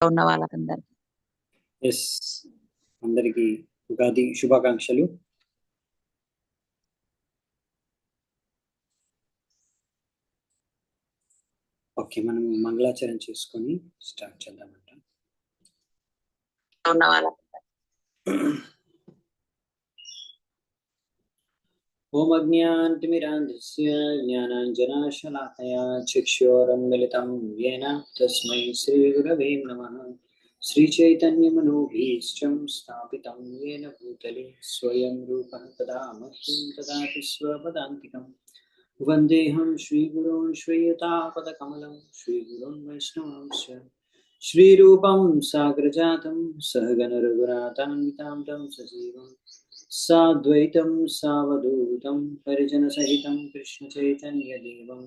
ఉన్న వాళ్ళకందరికి. ఎస్, అందరికి ఉగాది శుభాకాంక్షలు. ఓకే, మనం మంగళాచరణ చేసుకొని స్టార్ట్ చేద్దామంట. ఉన్న వాళ్ళకందరికి. ఓం అజ్ఞానతిమిరాంధస్య జ్ఞానాంజనాశలాకయా చక్షురున్మిలితం యేన తస్మై శ్రీగురవే నమః. శ్రీచైతన్యమనోభీష్టం స్థాపితం యేన భూతలే స్వయం రూపః తదా మह्यं దదాతి స్వపదాంతికం. వందేహం శ్రీగురూన్ శ్రీయుతాపదకమలం శ్రీగురున్ వైష్ణవాంశ్చ శ్రీరూపం సాగ్రజాతం సహగణ రఘునాథాన్వితాం తం సజీవం సాద్వైతం సావధూతం పరిజన సహితం కృష్ణ చైతన్య దేవం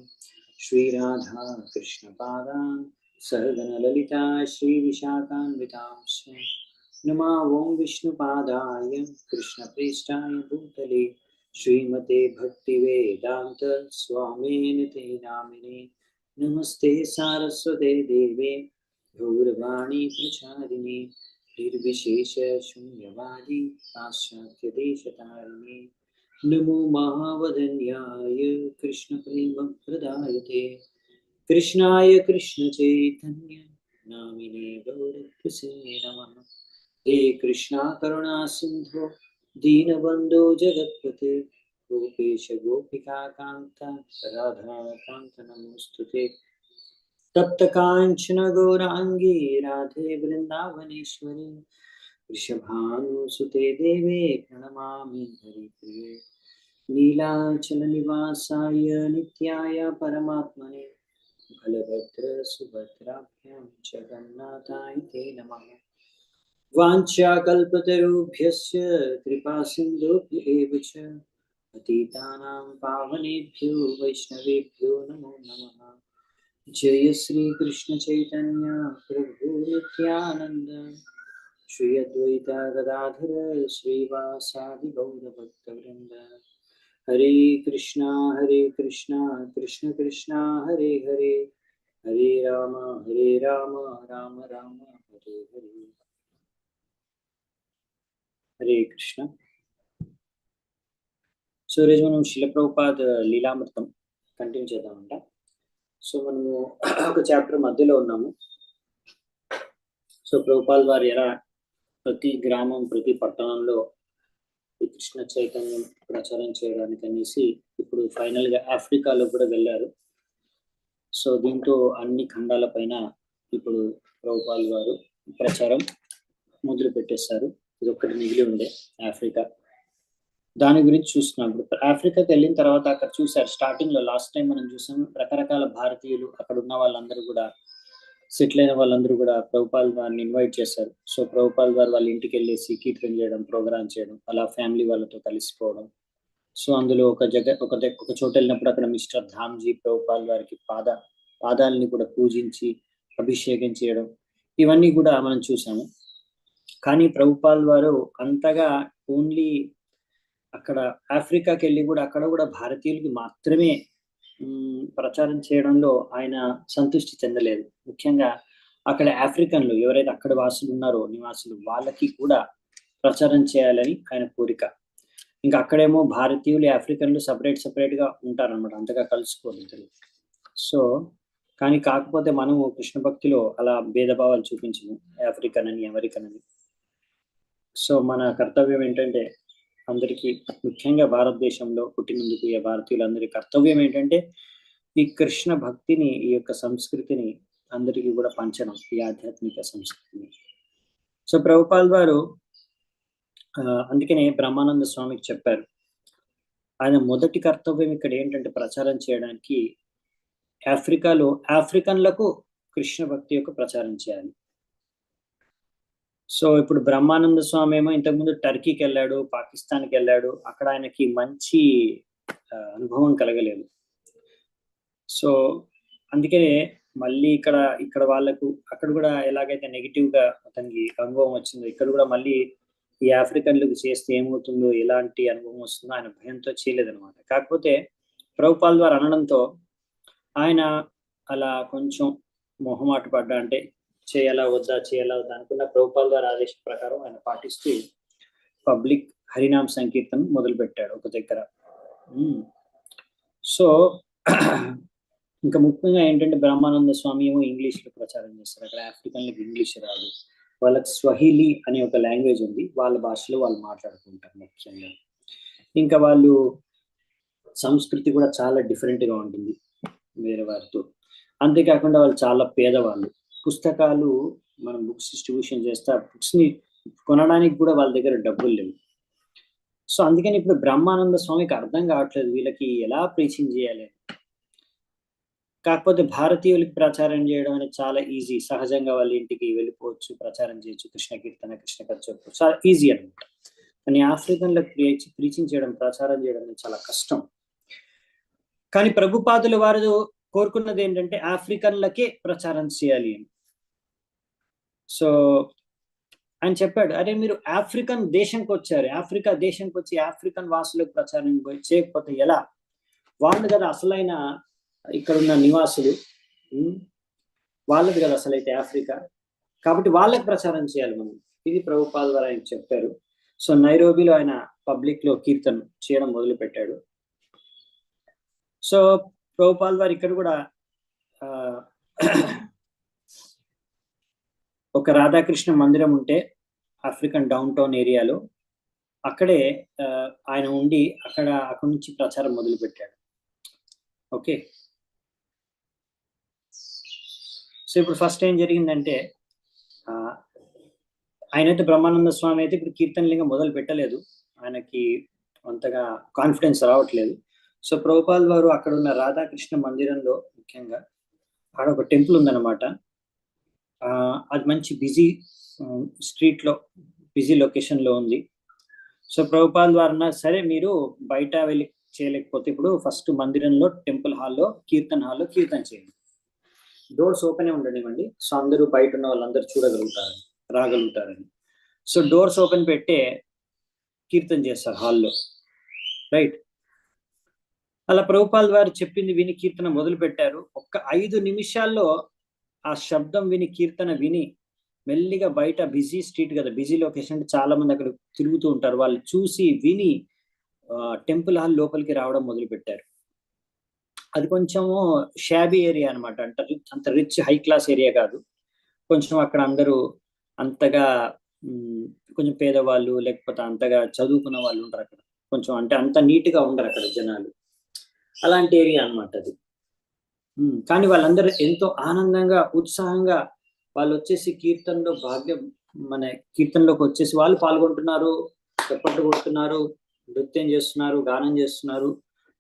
శ్రీరాధా కృష్ణ పాదాన్ సహగణ లలితా శ్రీ విశాఖాన్వితాంశ్చ నమా ఓం విష్ణుపాదాయ కృష్ణ ప్రేష్టాయ భూతలే శ్రీమతే భక్తి వేదాంత స్వామినితే నామినే. నమస్తే సారస్వతే దేవే గౌరవాణి ప్రచారిణి నిర్విశేష శూన్యవాది పాశ్చాత్య దేశతారిణి. నమో మహావదన్యాయ కృష్ణ ప్రేమ ప్రదాయతే కృష్ణాయ కృష్ణ చైతన్య నామినే గౌరవసే నమః. హే కృష్ణ కరుణా సింధో దీనబంధో జగత్పతే గోపేశ గోపికా కాంత రాధా కాంత నమోస్తుతే. తప్త కాంచన గౌరాంగి రాధే బృందావనేశ్వరి వృషభానుసుతే దేవే ప్రణమామి హరిప్రియ. నీలాచల నివాసాయ నిత్యాయ పరమాత్మనే బలభద్ర సుభద్రాభ్యాం జగన్నాథాయ తే నమః. వాంఛాకల్పతరుభ్యశ్చ కృపా సింధుభ్య ఏవ చ పతితానాం పావనేభ్యో వైష్ణవేభ్యో నమో నమః. జయ శ్రీ కృష్ణ చైతన్య ప్రభు నిత్యానంద శ్రీ అద్వైత గదాధర శ్రీవాసాది గౌర భక్త వృంద. హరే కృష్ణ కృష్ణ కృష్ణ హరే హరే హరే రామ రామ రామ హరే హరే. హరే కృష్ణ. సో ఈరోజు మనం శిల ప్రభుపాద్ లీలామృతం కంటిన్యూ చేద్దామంట. సో మనము ఒక చాప్టర్ మధ్యలో ఉన్నాము. సో ప్రభుపాల్ వారు ఎలా ప్రతి గ్రామం ప్రతి పట్టణంలో ఈ కృష్ణ చైతన్యం ప్రచారం చేయడానికి అనేసి ఇప్పుడు ఫైనల్ గా ఆఫ్రికాలో కూడా వెళ్ళారు. సో దీంతో అన్ని ఖండాల పైన ఇప్పుడు ప్రభుపాల్ వారు ప్రచారం మొదలు పెట్టేశారు. ఇది ఒక్కటి మిగిలి ఉండే ఆఫ్రికా, దాని గురించి చూస్తున్నాం. ఇప్పుడు ఆఫ్రికాకి వెళ్ళిన తర్వాత అక్కడ చూసారు, స్టార్టింగ్ లో లాస్ట్ టైం మనం చూసాం రకరకాల భారతీయులు అక్కడ ఉన్న వాళ్ళందరూ కూడా సెటిల్ అయిన వాళ్ళందరూ కూడా ప్రభుపాల్ వారిని ఇన్వైట్ చేశారు. సో ప్రభుపాల్ వారు వాళ్ళ ఇంటికి వెళ్ళేసి కీర్తన చేయడం, ప్రోగ్రామ్ చేయడం, అలా ఫ్యామిలీ వాళ్ళతో కలిసిపోవడం. సో అందులో ఒక చోట వెళ్ళినప్పుడు అక్కడ మిస్టర్ ధామ్జీ ప్రభుపాల్ వారికి పాదాలని కూడా పూజించి అభిషేకం చేయడం, ఇవన్నీ కూడా మనం చూసాము. కానీ ప్రభుపాల్ వారు అంతగా ఓన్లీ అక్కడ ఆఫ్రికాకి వెళ్ళి కూడా అక్కడ కూడా భారతీయులకి మాత్రమే ప్రచారం చేయడంలో ఆయన సంతృష్టి చెందలేదు. ముఖ్యంగా అక్కడ ఆఫ్రికన్లు ఎవరైతే అక్కడ వాసులు ఉన్నారో నివాసులు, వాళ్ళకి కూడా ప్రచారం చేయాలని ఆయన కోరిక. ఇంకా అక్కడేమో భారతీయులు ఆఫ్రికన్లు సపరేట్ గా ఉంటారన్నమాట, అంతగా కలుసుకోలేదు. సో కానీ కాకపోతే మనము కృష్ణ భక్తిలో అలా భేదభావాలు చూపించము, ఆఫ్రికన్ అని అమెరికన్ అని. సో మన కర్తవ్యం ఏంటంటే అందరికీ, ముఖ్యంగా భారతదేశంలో పుట్టినందుకు ఈ భారతీయులందరి కర్తవ్యం ఏంటంటే ఈ కృష్ణ భక్తిని, ఈ యొక్క సంస్కృతిని అందరికీ కూడా పంచడం, ఈ ఆధ్యాత్మిక సంస్కృతిని. సో ప్రభుపాల్ వారు అందుకనే బ్రహ్మానంద స్వామికి చెప్పారు, ఆయన మొదటి కర్తవ్యం ఇక్కడ ఏంటంటే ప్రచారం చేయడానికి ఆఫ్రికాలో ఆఫ్రికన్లకు కృష్ణ భక్తి యొక్క ప్రచారం చేయాలి. సో ఇప్పుడు బ్రహ్మానంద స్వామి ఏమో ఇంతకుముందు టర్కీకి వెళ్ళాడు, పాకిస్తాన్కి వెళ్ళాడు, అక్కడ ఆయనకి మంచి అనుభవం కలగలేదు. సో అందుకనే మళ్ళీ ఇక్కడ వాళ్ళకు అక్కడ కూడా ఎలాగైతే నెగిటివ్ గా అతనికి అనుభవం వచ్చిందో, ఇక్కడ కూడా మళ్ళీ ఈ ఆఫ్రికన్లకు చేస్తే ఏమవుతుందో, ఎలాంటి అనుభవం వస్తుందో ఆయన భయంతో చేయలేదన్నమాట. కాకపోతే ప్రభుపాల్ వారు అనడంతో ఆయన అలా కొంచెం మొహమాట పడ్డా, అంటే చేయాలా వద్దా అనుకున్న ప్రభుపాల్ వారి ఆదేశం ప్రకారం ఆయన పాటిస్తూ పబ్లిక్ హరినామ సంకీర్తనం మొదలు పెట్టాడు ఒక దగ్గర. సో ఇంకా ముఖ్యంగా ఏంటంటే బ్రహ్మానంద స్వామి ఏమో ఇంగ్లీష్లో ప్రచారం చేస్తారు. అక్కడ ఆఫ్రికన్లకు ఇంగ్లీష్ రాదు, వాళ్ళకి స్వహిలీ అనే ఒక లాంగ్వేజ్ ఉంది, వాళ్ళ భాషలో వాళ్ళు మాట్లాడుకుంటారు ముఖ్యంగా. ఇంకా వాళ్ళు సంస్కృతి కూడా చాలా డిఫరెంట్గా ఉంటుంది వేరే వారితో. అంతేకాకుండా వాళ్ళు చాలా పేదవాళ్ళు. పుస్తకాలు మనం బుక్స్ డిస్ట్రిబ్యూషన్ చేస్తే బుక్స్ని కొనడానికి కూడా వాళ్ళ దగ్గర డబ్బులు లేవు. సో అందుకని ఇప్పుడు బ్రహ్మానంద స్వామికి అర్థం కావట్లేదు వీళ్ళకి ఎలా ప్రీచింగ్ చేయాలి. కాకపోతే భారతీయులకి ప్రచారం చేయడం అనేది చాలా ఈజీ, సహజంగా వాళ్ళ ఇంటికి వెళ్ళిపోవచ్చు, ప్రచారం చేయొచ్చు, కృష్ణ కీర్తన కృష్ణ కథ చెప్పు, చాలా ఈజీ అనమాట. కానీ ఆఫ్రికన్లకు ప్రీచింగ్ చేయడం, ప్రచారం చేయడం అనేది చాలా కష్టం. కానీ ప్రభుపాదుల వారు కోరుకున్నది ఏంటంటే ఆఫ్రికన్లకే ప్రచారం చేయాలి అని. సో ఆయన చెప్పాడు, అరే మీరు ఆఫ్రికన్ దేశంకి వచ్చారు, ఆఫ్రికా దేశంకి వచ్చి ఆఫ్రికన్ వాసులకు ప్రచారం చేయకపోతే ఎలా? వాళ్ళు కదా అసలైన ఇక్కడున్న నివాసులు, వాళ్ళది కదా అసలైతే ఆఫ్రికా, కాబట్టి వాళ్ళకి ప్రచారం చేయాలి మనం. ఇది ప్రభుపాద వారు ఆయన చెప్పారు. సో నైరోబీలో ఆయన పబ్లిక్ లో కీర్తన చేయడం మొదలు పెట్టాడు. సో ప్రభుపాద వారు ఇక్కడ కూడా ఒక రాధాకృష్ణ మందిరం ఉంటే ఆఫ్రికన్ డౌన్ టౌన్ ఏరియాలో, అక్కడే ఆయన ఉండి అక్కడి నుంచి ప్రచారం మొదలు పెట్టాడు. ఓకే, సో ఇప్పుడు ఫస్ట్ ఏం జరిగిందంటే ఆయనైతే బ్రహ్మానంద స్వామి అయితే ఇప్పుడు కీర్తనలింగం మొదలు పెట్టలేదు, ఆయనకి అంతగా కాన్ఫిడెన్స్ రావట్లేదు. సో ప్రభుపాల్ వారు అక్కడ ఉన్న రాధాకృష్ణ మందిరంలో, ముఖ్యంగా అక్కడ ఒక టెంపుల్ ఉందన్నమాట, అది మంచి బిజీ స్ట్రీట్లో బిజీ లొకేషన్లో ఉంది. సో ప్రభుపాల్ వారు అన్నారు, సరే మీరు బయట వెళ్ళి చేయలేకపోతే ఇప్పుడు ఫస్ట్ మందిరంలో టెంపుల్ హాల్లో కీర్తన కీర్తన చేయండి, డోర్స్ ఓపెనే ఉండనివ్వండి, సో అందరూ బయట ఉన్న వాళ్ళందరూ రాగలుగుతారని. సో డోర్స్ ఓపెన్ పెట్టే కీర్తన చేస్తారు హాల్లో, రైట్. అలా ప్రభుపాల్ వారు చెప్పింది విని కీర్తన మొదలు పెట్టారు. ఒక్క 5 నిమిషాల్లో ఆ శబ్దం విని కీర్తన విని మెల్లిగా బయట బిజీ స్ట్రీట్ కదా, బిజీ లొకేషన్ అంటే చాలా మంది అక్కడ తిరుగుతూ ఉంటారు, వాళ్ళు చూసి విని టెంపుల్ హాల్ లోపలికి రావడం మొదలు పెట్టారు. అది కొంచెము షాబీ ఏరియా అనమాట, అంత రిచ్ హై క్లాస్ ఏరియా కాదు, కొంచెం అక్కడ అందరూ అంతగా కొంచెం పేదవాళ్ళు లేకపోతే అంతగా చదువుకున్న వాళ్ళు ఉంటారు అక్కడ, కొంచెం అంటే అంత నీట్గా ఉండరు అక్కడ జనాలు, అలాంటి ఏరియా అనమాట అది. కానీ వాళ్ళందరూ ఎంతో ఆనందంగా ఉత్సాహంగా వాళ్ళు వచ్చేసి కీర్తనలో మన కీర్తనలోకి వచ్చేసి వాళ్ళు పాల్గొంటున్నారు, చప్పట్లు కొడుతున్నారు, నృత్యం చేస్తున్నారు, గానం చేస్తున్నారు,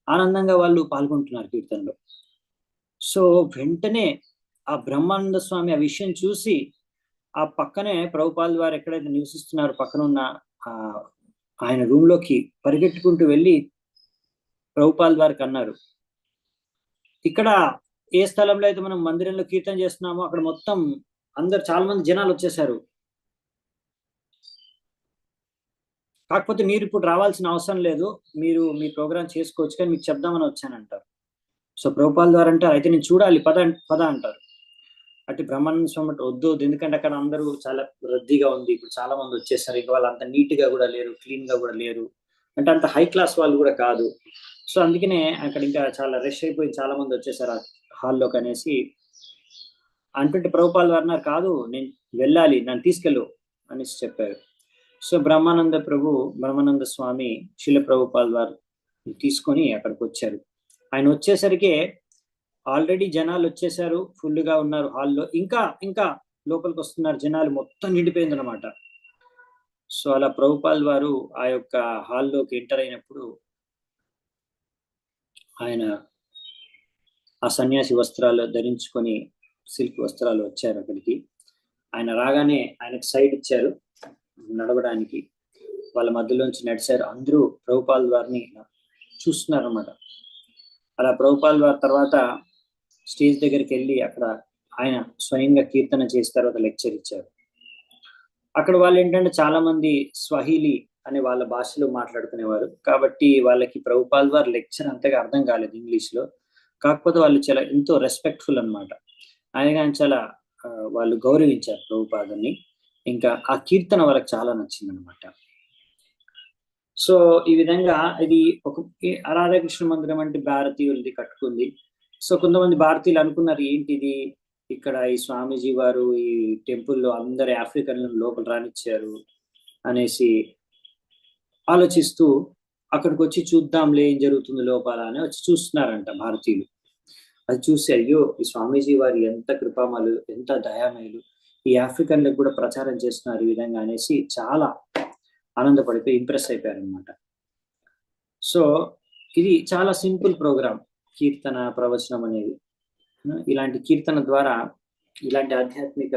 ఆనందంగా వాళ్ళు పాల్గొంటున్నారు కీర్తనలో. సో వెంటనే ఆ బ్రహ్మానంద స్వామి ఆ విషయం చూసి ఆ పక్కనే ప్రభుపాల్ వారు ఎక్కడైతే నివసిస్తున్నారు పక్కన ఉన్న ఆయన రూమ్ లోకి పరిగెట్టుకుంటూ వెళ్ళి ప్రభుపాల్ వారికి అన్నారు, ఇక్కడ ఏ స్థలంలో అయితే మనం మందిరంలో కీర్తన చేస్తున్నామో అక్కడ మొత్తం అందరు చాలా మంది జనాలు వచ్చేసారు, కాకపోతే మీరు ఇప్పుడు రావాల్సిన అవసరం లేదు, మీరు మీ ప్రోగ్రామ్ చేసుకోవచ్చు, కానీ మీకు చెప్దామని వచ్చానంటారు. సో ప్రభుపాల్ వారు అంటారు, అయితే నేను చూడాలి, పద అంటారు. అటు బ్రహ్మానంద స్వామి వద్దు, ఎందుకంటే అక్కడ అందరూ చాలా రద్దీగా ఉంది, ఇప్పుడు చాలా మంది వచ్చేసారు, ఇక వాళ్ళు అంత నీట్ గా కూడా లేరు, క్లీన్ గా కూడా లేరు, అంటే అంత హై క్లాస్ వాళ్ళు కూడా కాదు. సో అందుకనే అక్కడ ఇంకా చాలా రష్ అయిపోయి చాలా మంది వచ్చేసారు ఆ హాల్లోకి అనేసి అంటుంటే ప్రభుపాల్ వారు అన్నారు, కాదు నేను వెళ్ళాలి, నన్ను తీసుకెళ్ళు అనేసి చెప్పారు. సో బ్రహ్మానంద స్వామి శిల ప్రభుపాల్ వారు తీసుకొని అక్కడికి వచ్చారు. ఆయన వచ్చేసరికి ఆల్రెడీ జనాలు వచ్చేసారు, ఫుల్గా ఉన్నారు హాల్లో, ఇంకా లోపలికి వస్తున్నారు జనాలు, మొత్తం నిండిపోయింది అనమాట. సో అలా ప్రభుపాల్ వారు ఆ యొక్క హాల్లోకి ఎంటర్ అయినప్పుడు ఆయన ఆ సన్యాసి వస్త్రాలు ధరించుకొని సిల్క్ వస్త్రాలు వచ్చారు అక్కడికి. ఆయన రాగానే ఆయనకు సైడ్ ఇచ్చారు నడవడానికి, వాళ్ళ మధ్యలోంచి నడిచారు, అందరూ ప్రభుపాల్ వారిని చూస్తున్నారు అనమాట. అలా ప్రభుపాల్ వారి తర్వాత స్టేజ్ దగ్గరికి వెళ్ళి అక్కడ ఆయన స్వయంగా కీర్తన చేసిన తర్వాత లెక్చర్ ఇచ్చారు. అక్కడ వాళ్ళు ఏంటంటే చాలా మంది స్వహీలీ అనే వాళ్ళ భాషలో మాట్లాడుకునేవారు, కాబట్టి వాళ్ళకి ప్రభుపాల్ వారి లెక్చర్ అంతగా అర్థం కాలేదు ఇంగ్లీష్ లో, కాకపోతే వాళ్ళు చాలా ఎంతో రెస్పెక్ట్ఫుల్ అనమాట. ఆయన చాలా వాళ్ళు గౌరవించారు ప్రభుపాదని. ఇంకా ఆ కీర్తన వాళ్ళకి చాలా నచ్చిందనమాట. సో ఈ విధంగా ఇది ఒక రాధాకృష్ణ మందిరం అంటే భారతీయులది కట్టుకుంది. సో కొంతమంది భారతీయులు అనుకున్నారు, ఏంటిది ఇక్కడ ఈ స్వామీజీ వారు ఈ టెంపుల్లో అందరు ఆఫ్రికన్లను లోపల రానిచ్చారు అనేసి ఆలోచిస్తూ అక్కడికి వచ్చి చూద్దాంలే ఏం జరుగుతుంది లోపల అని వచ్చి చూస్తున్నారంట భారతీయులు. అది చూసి అయ్యో ఈ స్వామీజీ వారు ఎంత కృపామలు, ఎంత దయామయులు, ఈ ఆఫ్రికన్లకు కూడా ప్రచారం చేస్తున్నారు ఈ విధంగా అనేసి చాలా ఆనందపడిపోయి ఇంప్రెస్ అయిపోయారనమాట. సో ఇది చాలా సింపుల్ ప్రోగ్రామ్ కీర్తన ప్రవచనం అనేది. ఇలాంటి కీర్తన ద్వారా ఇలాంటి ఆధ్యాత్మిక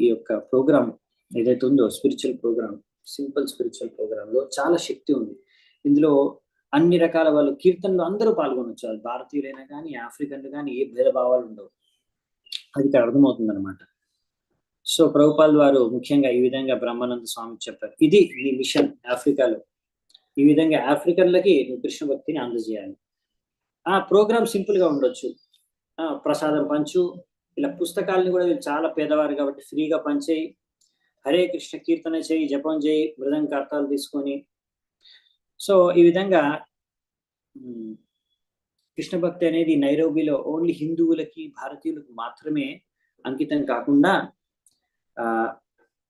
ఈ యొక్క ప్రోగ్రామ్ ఏదైతే ఉందో spiritual program, simple spiritual program లో చాలా శక్తి ఉంది. ఇందులో అన్ని రకాల వాళ్ళు కీర్తనలు అందరూ పాల్గొనొచ్చు, అది భారతీయులైనా కానీ ఆఫ్రికన్లు కానీ ఏ భేదభావాలు ఉండవు, అది ఇక్కడ అర్థమవుతుంది అనమాట. సో ప్రభుపాల్ వారు ముఖ్యంగా ఈ విధంగా బ్రహ్మానంద స్వామి చెప్పారు, ఇది నీ మిషన్ ఆఫ్రికాలో, ఈ విధంగా ఆఫ్రికన్లకి నువ్వు కృష్ణ భక్తిని అందజేయాలి. ఆ ప్రోగ్రామ్ సింపుల్ గా ఉండొచ్చు, ప్రసాదం పంచు, ఇలా పుస్తకాలను కూడా చాలా పేదవారు కాబట్టి ఫ్రీగా పంచేయి, హరే కృష్ణ కీర్తన చేయి, జపం చేయి, మృదంగ కర్తాలు తీసుకొని. సో ఈ విధంగా కృష్ణ భక్తి అనేది నైరోబీలో ఓన్లీ హిందువులకి భారతీయులకు మాత్రమే అంకితం కాకుండా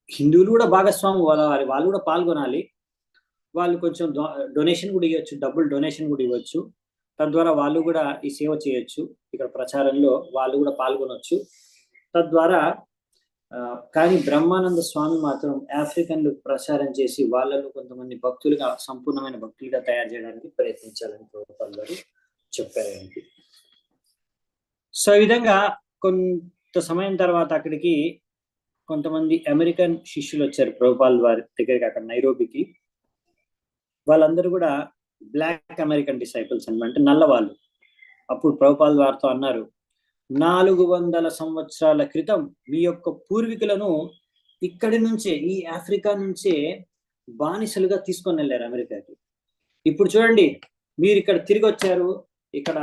హిందువులు కూడా భాగస్వామి అవ్వాలి, వాళ్ళు కూడా పాల్గొనాలి. వాళ్ళు కొంచెం డొనేషన్ కూడా ఇవ్వచ్చు, డబ్బులు డొనేషన్ కూడా ఇవ్వచ్చు, తద్వారా వాళ్ళు కూడా ఈ సేవ చేయొచ్చు, ఇక్కడ ప్రచారంలో వాళ్ళు కూడా పాల్గొనొచ్చు తద్వారా. కానీ బ్రహ్మానంద స్వామి మాత్రం ఆఫ్రికన్లు ప్రచారం చేసి వాళ్ళను కొంతమంది భక్తులుగా, సంపూర్ణమైన భక్తులుగా తయారు చేయడానికి ప్రయత్నించాలని ప్రభుపాల్ గారు చెప్పారు. సో ఈ విధంగా కొంత సమయం తర్వాత అక్కడికి కొంతమంది అమెరికన్ శిష్యులు వచ్చారు ప్రభుపాల్ వారి దగ్గరికి, అక్కడ నైరోబీకి. వాళ్ళందరూ కూడా బ్లాక్ అమెరికన్ డిసైపుల్స్ అనమాట, అంటే నల్లవాళ్ళు. అప్పుడు ప్రభుపాల్ వారితో అన్నారు, 400 సంవత్సరాల క్రితం మీ యొక్క పూర్వీకులను ఇక్కడి నుంచే, ఈ ఆఫ్రికా నుంచే బానిసలుగా తీసుకొని వెళ్ళారు అమెరికాకి. ఇప్పుడు చూడండి మీరు ఇక్కడ తిరిగి వచ్చారు, ఇక్కడ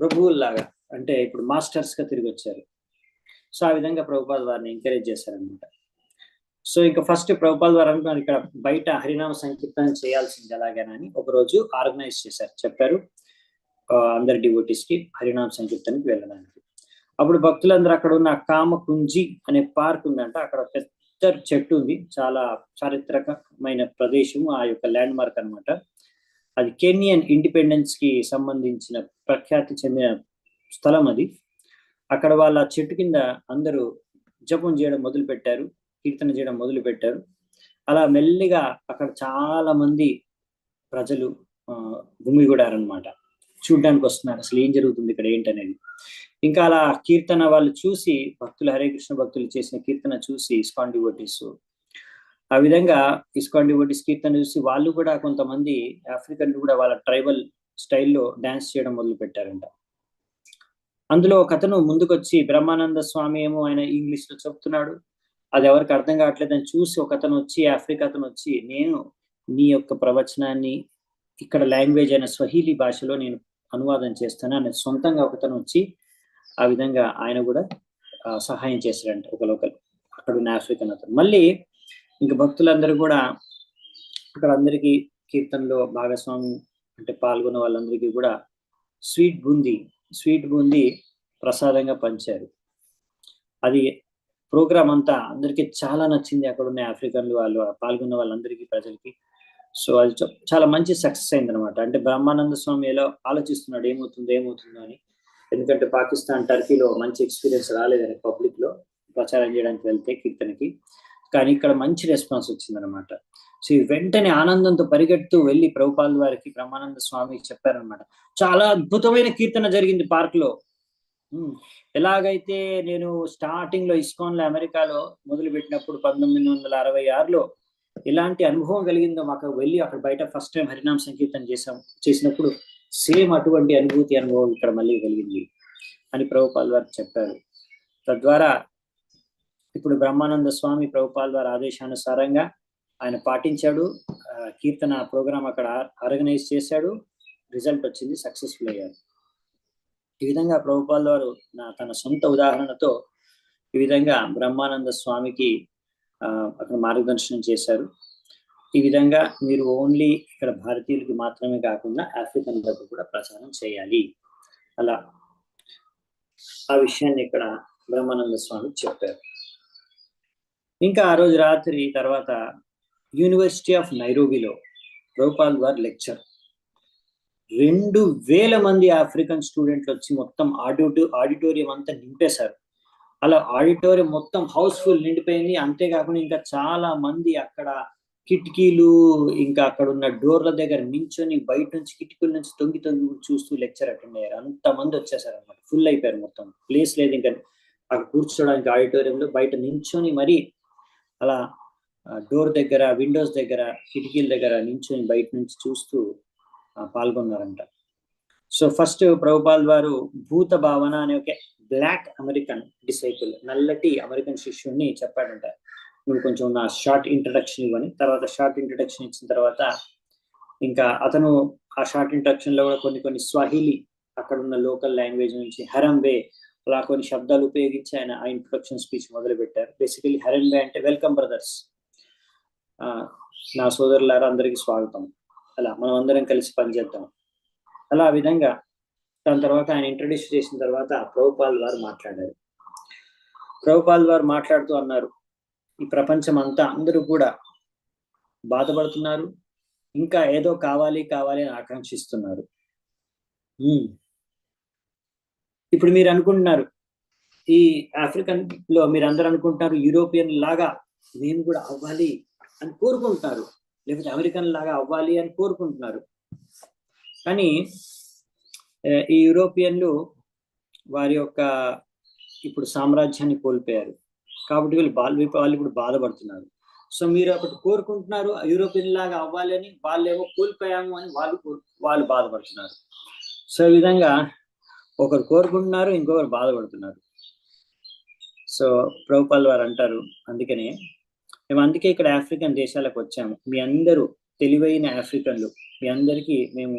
ప్రభువుల్లాగా, అంటే ఇప్పుడు మాస్టర్స్ గా తిరిగి వచ్చారు. సో ఆ విధంగా ప్రభుపాల్ వారిని ఎంకరేజ్ చేశారనమాట. సో ఇంకా ఫస్ట్ ప్రభుపాల్ వారు అనుకున్నారు ఇక్కడ బయట హరినామ సంకీర్తన చేయాల్సింది ఎలాగేనని ఒక రోజు ఆర్గనైజ్ చేశారు, చెప్పారు అందరి డివోటీస్ కి హరినామ సంకీర్తనకి వెళ్ళడానికి. అప్పుడు భక్తులందరూ అక్కడ ఉన్న కామకుంజి అనే పార్క్ ఉందంట, అక్కడ పెద్ద చెట్టు ఉంది, చాలా చారిత్రకమైన ప్రదేశం, ఆ యొక్క ల్యాండ్ మార్క్ అనమాట. అది కెన్యన్ ఇండిపెండెన్స్ కి సంబంధించిన ప్రఖ్యాతి చెందిన స్థలం అది. అక్కడ వాళ్ళ చెట్టు కింద అందరూ జపం చేయడం మొదలు పెట్టారు, కీర్తన చేయడం మొదలు పెట్టారు. అలా మెల్లిగా అక్కడ చాలా మంది ప్రజలు గుమిగూడారనమాట, చూడ్డానికి వస్తున్నారు అసలు ఏం జరుగుతుంది ఇక్కడ ఏంటనేది. ఇంకా అలా కీర్తన వాళ్ళు చూసి, భక్తులు హరే కృష్ణ భక్తులు చేసిన కీర్తన చూసి ఇస్కాన్ డివోటీస్, ఆ విధంగా ఇస్కాన్ డివోటీస్ కీర్తన చూసి వాళ్ళు కూడా కొంతమంది ఆఫ్రికన్లు కూడా వాళ్ళ ట్రైబల్ స్టైల్లో డాన్స్ చేయడం మొదలు పెట్టారంట. అందులో ఒక అతను ముందుకొచ్చి, బ్రహ్మానంద స్వామి ఏమో ఆయన ఇంగ్లీష్ లో చెప్తున్నాడు, అది ఎవరికి అర్థం కావట్లేదని చూసి ఒక అతను వచ్చి, ఆఫ్రికా అతను వచ్చి, నేను నీ యొక్క ప్రవచనాన్ని ఇక్కడ లాంగ్వేజ్ అయిన స్వహీలీ భాషలో నేను అనువాదం చేస్తాను అని సొంతంగా ఒకతను వచ్చి ఆ విధంగా ఆయన కూడా సహాయం చేశారంట, ఒక లోకల్ అక్కడ ఉన్న ఆఫ్రికన్ అతను. మళ్ళీ ఇంకా భక్తులందరూ కూడా అక్కడ అందరికీ కీర్తనలో భాగస్వామి అంటే పాల్గొన్న వాళ్ళందరికీ కూడా స్వీట్ బూందీ ప్రసాదంగా పంచారు. అది ప్రోగ్రామ్ అంతా అందరికీ చాలా నచ్చింది, అక్కడ ఉన్న ఆఫ్రికన్లు వాళ్ళు పాల్గొన్న వాళ్ళందరికీ, ప్రజలకి. సో అది చాలా మంచి సక్సెస్ అయింది అనమాట. అంటే బ్రహ్మానంద స్వామి ఎలా ఆలోచిస్తున్నాడు ఏమవుతుందో అని, ఎందుకంటే పాకిస్తాన్, టర్కీలో మంచి ఎక్స్పీరియన్స్ రాలేదని పబ్లిక్ లో ప్రచారం చేయడానికి వెళ్తే కీర్తనకి, కానీ ఇక్కడ మంచి రెస్పాన్స్ వచ్చిందనమాట. సో వెంటనే ఆనందంతో పరిగెడుతూ వెళ్ళి ప్రభుపాల్ వారికి బ్రహ్మానంద స్వామి చెప్పారనమాట, చాలా అద్భుతమైన కీర్తన జరిగింది పార్క్ లో. ఎలాగైతే నేను స్టార్టింగ్ లో ఇస్కాన్ లో అమెరికాలో మొదలు పెట్టినప్పుడు 1966లో ఎలాంటి అనుభవం కలిగిందో, మాకు వెళ్ళి అక్కడ బయట ఫస్ట్ టైం హరినామ సంకీర్తన చేసినప్పుడు సేమ్ అటువంటి అనుభవం ఇక్కడ మళ్ళీ కలిగింది అని ప్రభుపాల్ వారు చెప్పారు. తద్వారా ఇప్పుడు బ్రహ్మానంద స్వామి ప్రభుపాల్ వారి ఆదేశానుసారంగా ఆయన పాటించాడు, కీర్తన ప్రోగ్రామ్ అక్కడ ఆర్గనైజ్ చేశాడు, రిజల్ట్ వచ్చింది, సక్సెస్ఫుల్ అయ్యారు. ఈ విధంగా ప్రభుపాల్ వారు తన సొంత ఉదాహరణతో ఈ విధంగా బ్రహ్మానంద స్వామికి అక్కడ మార్గదర్శనం చేశారు. ఈ విధంగా మీరు ఓన్లీ ఇక్కడ భారతీయులకి మాత్రమే కాకుండా ఆఫ్రికన్లకు కూడా ప్రచారం చేయాలి. అలా ఆ విషయాన్ని ఇక్కడ బ్రహ్మానంద స్వామి చెప్పారు. ఇంకా ఆ రోజు రాత్రి తర్వాత యూనివర్సిటీ ఆఫ్ నైరోబీలో ప్రభుపాల్ వారి లెక్చర్ 2000 మంది ఆఫ్రికన్ స్టూడెంట్లు వచ్చి మొత్తం ఆడిటోరియం అంతా నింపేశారు. అలా ఆడిటోరియం మొత్తం హౌస్ఫుల్ నిండిపోయింది. అంతేకాకుండా ఇంకా చాలా మంది అక్కడ కిటికీలు ఇంకా అక్కడ ఉన్న డోర్ల దగ్గర నించొని బయట నుంచి కిటికీల నుంచి తొంగి చూస్తూ లెక్చర్ అటెండ్ అయ్యారు. అంతమంది వచ్చేసారు అనమాట. ఫుల్ అయిపోయారు, మొత్తం ప్లేస్ లేదు ఇంకా అక్కడ కూర్చోడానికి ఆడిటోరియంలో. బయట నించొని మరి అలా డోర్ దగ్గర, విండోస్ దగ్గర, కిటికీల దగ్గర నించొని బయట నుంచి చూస్తూ పాల్గొన్నారంట. సో ఫస్ట్ ప్రభుపాల్ వారు భూత భావన అనే ఒక బ్లాక్ అమెరికన్ డిసైపుల్, నల్లటి అమెరికన్ శిష్యుడిని చెప్పాడంట, నువ్వు కొంచెం నా షార్ట్ ఇంట్రడక్షన్ ఇవ్వని. తర్వాత షార్ట్ ఇంట్రడక్షన్ ఇచ్చిన తర్వాత ఇంకా అతను ఆ షార్ట్ ఇంట్రడక్షన్ లో కూడా కొన్ని స్వాహిలి, అక్కడ ఉన్న లోకల్ లాంగ్వేజ్ నుంచి హరంబే అలా కొన్ని శబ్దాలు ఉపయోగించి ఆయన ఆ ఇంట్రొడక్షన్ స్పీచ్ మొదలు పెట్టారు. బేసికలీ హరంబే అంటే వెల్కమ్ బ్రదర్స్, నా సోదరులారా అందరికీ స్వాగతం, అలా మనం అందరం కలిసి పనిచేద్దాం. అలా ఆ విధంగా దాని తర్వాత ఆయన ఇంట్రడ్యూస్ చేసిన తర్వాత ప్రభుపాల్ వారు మాట్లాడారు. ప్రభుపాల్ వారు మాట్లాడుతూ అన్నారు, ఈ ప్రపంచం అంతా అందరూ కూడా బాధపడుతున్నారు, ఇంకా ఏదో కావాలి అని ఆకాంక్షిస్తున్నారు. ఇప్పుడు మీరు అనుకుంటున్నారు, ఈ ఆఫ్రికన్ లో మీరు అందరూ అనుకుంటున్నారు యూరోపియన్ లాగా మేము కూడా అవ్వాలి అని కోరుకుంటున్నారు, లేకపోతే అమెరికన్ లాగా అవ్వాలి అని కోరుకుంటున్నారు. కానీ ఈ యూరోపియన్లు వారి యొక్క ఇప్పుడు సామ్రాజ్యాన్ని కోల్పోయారు కాబట్టి వాళ్ళు ఇప్పుడు బాధపడుతున్నారు. సో మీరు ఒకటి కోరుకుంటున్నారు యూరోపియన్ లాగా అవ్వాలి అని, వాళ్ళేమో కోల్పోయాము అని వాళ్ళు బాధపడుతున్నారు. సో ఈ విధంగా ఒకరు కోరుకుంటున్నారు, ఇంకొకరు బాధపడుతున్నారు. సో ప్రభుపాల్ వారు అంటారు, అందుకనే మేము అందుకే ఇక్కడ ఆఫ్రికన్ దేశాలకు వచ్చాము. మీ అందరూ తెలివైన ఆఫ్రికన్లు, మీ అందరికీ మేము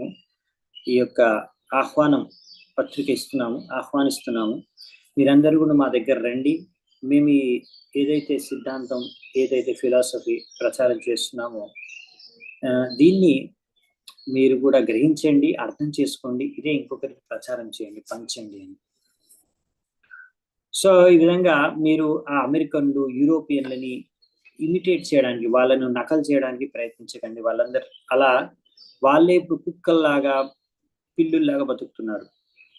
ఈ యొక్క ఆహ్వానం పత్రిక ఆహ్వానిస్తున్నాము. మీరందరూ కూడా మా దగ్గర రండి. మేము ఏదైతే సిద్ధాంతం, ఏదైతే ఫిలాసఫీ ప్రచారం చేస్తున్నామో దీన్ని మీరు కూడా గ్రహించండి, అర్థం చేసుకోండి, ఇదే ఇంకొకరికి ప్రచారం చేయండి, పంచండి అని. సో ఈ విధంగా మీరు ఆ అమెరికన్లు, యూరోపియన్లని ఇమిటేట్ చేయడానికి, వాళ్ళను నకలు చేయడానికి ప్రయత్నించకండి. వాళ్ళే ఇప్పుడు కుక్కల్లాగా, పిల్లుల్లాగా బతుకుతున్నారు.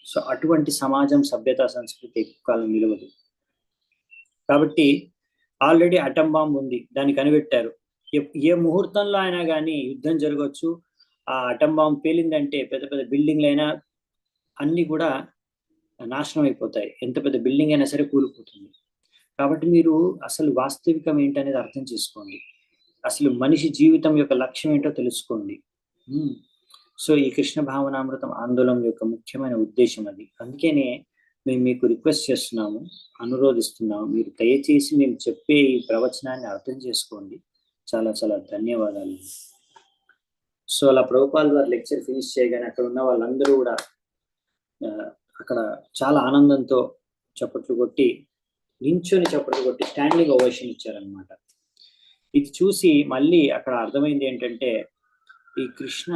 సో అటువంటి సమాజం, సభ్యత, సంస్కృతి ఎక్కువ కాలం నిలవదు. కాబట్టి ఆల్రెడీ అటం బాంబ్ ఉంది, దాన్ని కనిపెట్టారు. ఏ ముహూర్తంలో అయినా కానీ యుద్ధం జరగవచ్చు. ఆ అటం బాంబ్ పేలిందంటే పెద్ద పెద్ద బిల్డింగ్లు అయినా అన్ని కూడా నాశనం అయిపోతాయి. ఎంత పెద్ద బిల్డింగ్ అయినా సరే కూలిపోతుంది. కాబట్టి మీరు అసలు వాస్తవికం ఏంటనేది అర్థం చేసుకోండి. అసలు మనిషి జీవితం యొక్క లక్ష్యం ఏంటో తెలుసుకోండి. సో ఈ కృష్ణ భావనామృతం ఆందోళన యొక్క ముఖ్యమైన ఉద్దేశం అది. అందుకనే మేము మీకు రిక్వెస్ట్ చేస్తున్నాము, అనురోధిస్తున్నాము, మీరు దయచేసి మేము చెప్పే ఈ ప్రవచనాన్ని అర్థం చేసుకోండి. చాలా చాలా ధన్యవాదాలు. సో అలా ప్రభుపాల్ వారి లెక్చర్ ఫినిష్ చేయగానే అక్కడ ఉన్న వాళ్ళందరూ కూడా అక్కడ చాలా ఆనందంతో చప్పట్లు కొట్టి, నించొని చప్పట్లు కొట్టి స్టాండింగ్ ఓవేషన్ ఇచ్చారనమాట. ఇది చూసి మళ్ళీ అక్కడ అర్థమైంది ఏంటంటే, ఈ కృష్ణ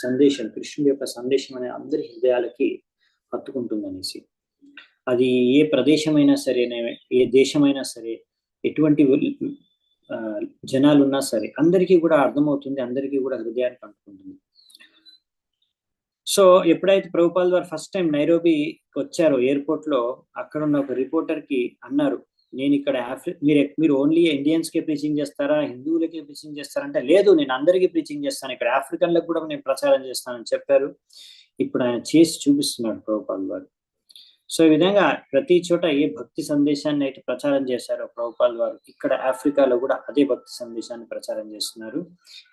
సందేశం, కృష్ణుడి యొక్క సందేశం అనేది అందరి హృదయాలకి హత్తుకుంటుందనేసి. అది ఏ ప్రదేశమైనా సరే, ఏ దేశమైనా సరే, ఎటువంటి జనాలు ఉన్నా సరే అందరికీ కూడా అర్థమవుతుంది, అందరికీ కూడా హృదయానికి అంటుకుంటుంది. సో ఎప్పుడైతే ప్రభుపాల్ వారు ఫస్ట్ టైం నైరోబి వచ్చారో ఎయిర్పోర్ట్ లో, అక్కడ ఉన్న ఒక రిపోర్టర్ కి అన్నారు, నేను ఇక్కడ మీరు ఓన్లీ ఇండియన్స్ కే ప్రీచింగ్ చేస్తారా, హిందువులకే ప్రీచింగ్ చేస్తారంటే, లేదు నేను అందరికీ ప్రీచింగ్ చేస్తాను, ఇక్కడ ఆఫ్రికన్లకు కూడా నేను ప్రచారం చేస్తానని చెప్పారు. ఇప్పుడు ఆయన చేసి చూపిస్తున్నాడు ప్రభుపాల్ వారు. సో ఈ విధంగా ప్రతి చోట ఏ భక్తి సందేశాన్ని అయితే ప్రచారం చేశారో ప్రభుపాల్ వారు, ఇక్కడ ఆఫ్రికాలో కూడా అదే భక్తి సందేశాన్ని ప్రచారం చేస్తున్నారు.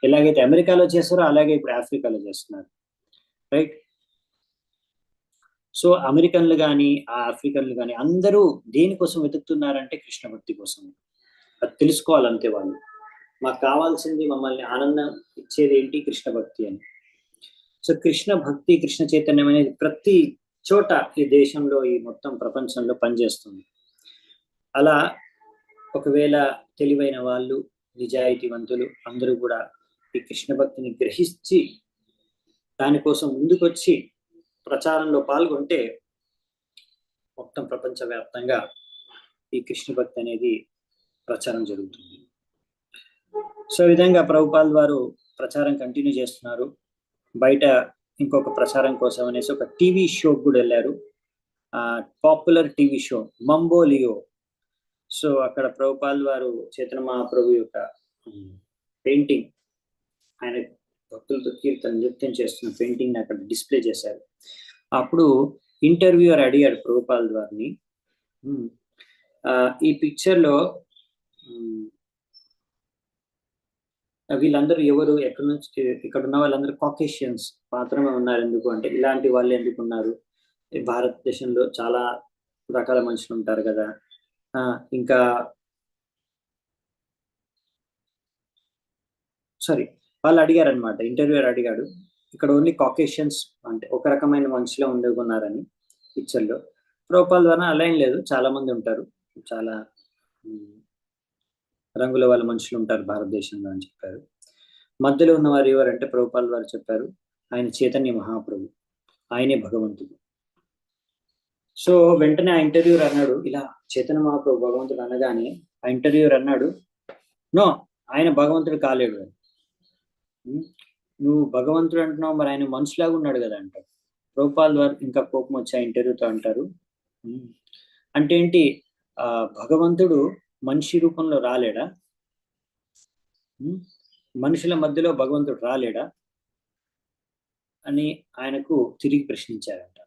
ఎలాగైతే అమెరికాలో చేస్తారో అలాగే ఇప్పుడు ఆఫ్రికాలో చేస్తున్నారు, రైట్? సో అమెరికన్లు కానీ ఆ ఆఫ్రికన్లు కానీ అందరూ దేనికోసం వెతుకుతున్నారంటే కృష్ణ భక్తి కోసం. అది తెలుసుకోవాలంతే వాళ్ళు. మాకు కావాల్సింది, మమ్మల్ని ఆనందం ఇచ్చేది ఏంటి? కృష్ణ భక్తి అని. సో కృష్ణ భక్తి, కృష్ణ చైతన్యం అనేది ప్రతి చోట ఈ దేశంలో, ఈ మొత్తం ప్రపంచంలో పనిచేస్తుంది. అలా ఒకవేళ తెలివైన వాళ్ళు, నిజాయితీవంతులు అందరూ కూడా ఈ కృష్ణ భక్తిని గ్రహించి దానికోసం ముందుకొచ్చి ప్రచారంలో పాల్గొంటే మొత్తం ప్రపంచవ్యాప్తంగా ఈ కృష్ణ భక్తి అనేది ప్రచారం జరుగుతుంది. సో ఈ విధంగా ప్రభుపాల్ వారు ప్రచారం కంటిన్యూ చేస్తున్నారు. బయట ఇంకొక ప్రచారం కోసం అనేసి ఒక టీవీ షో కూడా వెళ్ళారు, పాపులర్ టీవీ షో మంబోలియో. సో అక్కడ ప్రభుపాల్ వారు చైతన్య మహాప్రభు యొక్క పెయింటింగ్, ఆయన భక్తులతో కీర్తన నృత్యం చేస్తున్న పెయింటింగ్ అక్కడ డిస్ప్లే చేశారు. అప్పుడు ఇంటర్వ్యూయర్ అడిగాడు ప్రభుపాల్ వారిని, ఈ పిక్చర్లో వీళ్ళందరూ ఎవరు, ఎక్కడి నుంచి, ఇక్కడ ఉన్న వాళ్ళందరూ కాకేషియన్స్ మాత్రమే ఉన్నారు ఎందుకు అంటే, ఇలాంటి వాళ్ళు ఎందుకు ఉన్నారు, భారతదేశంలో చాలా రకాల మనుషులు ఉంటారు కదా, ఇంకా సారీ వాళ్ళు అడిగారు అనమాట, ఇంటర్వ్యూయర్ అడిగాడు ఇక్కడ ఓన్లీ కాకేషియన్స్ అంటే ఒక రకమైన మనుషులే ఉండకున్నారని పిక్చర్లో. ప్రభుపాల్ ద్వారా అలా ఏం లేదు, చాలా మంది ఉంటారు, చాలా రంగుల వాళ్ళ మనుషులు ఉంటారు భారతదేశంలో అని చెప్పారు. మధ్యలో ఉన్నవారు ఎవరంటే ప్రభుపాల్ వారు చెప్పారు, ఆయన చైతన్య మహాప్రభు, ఆయనే భగవంతుడు. సో వెంటనే ఆ ఇంటర్వ్యూర్ అన్నాడు, ఇలా చైతన్య మహాప్రభు భగవంతుడు అనగానే ఆ ఇంటర్వ్యూర్ అన్నాడు, నో, ఆయన భగవంతుడు కాలేడు, నువ్వు భగవంతుడు అంటున్నావు, మరి ఆయన మనుషులాగా ఉన్నాడు కదా అంటారు. ప్రభుపాల్ వారు ఇంకా కోపం వచ్చి ఆ ఇంటర్వ్యూతో అంటారు, అంటే ఏంటి, భగవంతుడు మనిషి రూపంలో రాలేడా, మనుషుల మధ్యలో భగవంతుడు రాలేడా అని ఆయనకు తిరిగి ప్రశ్నించారంట.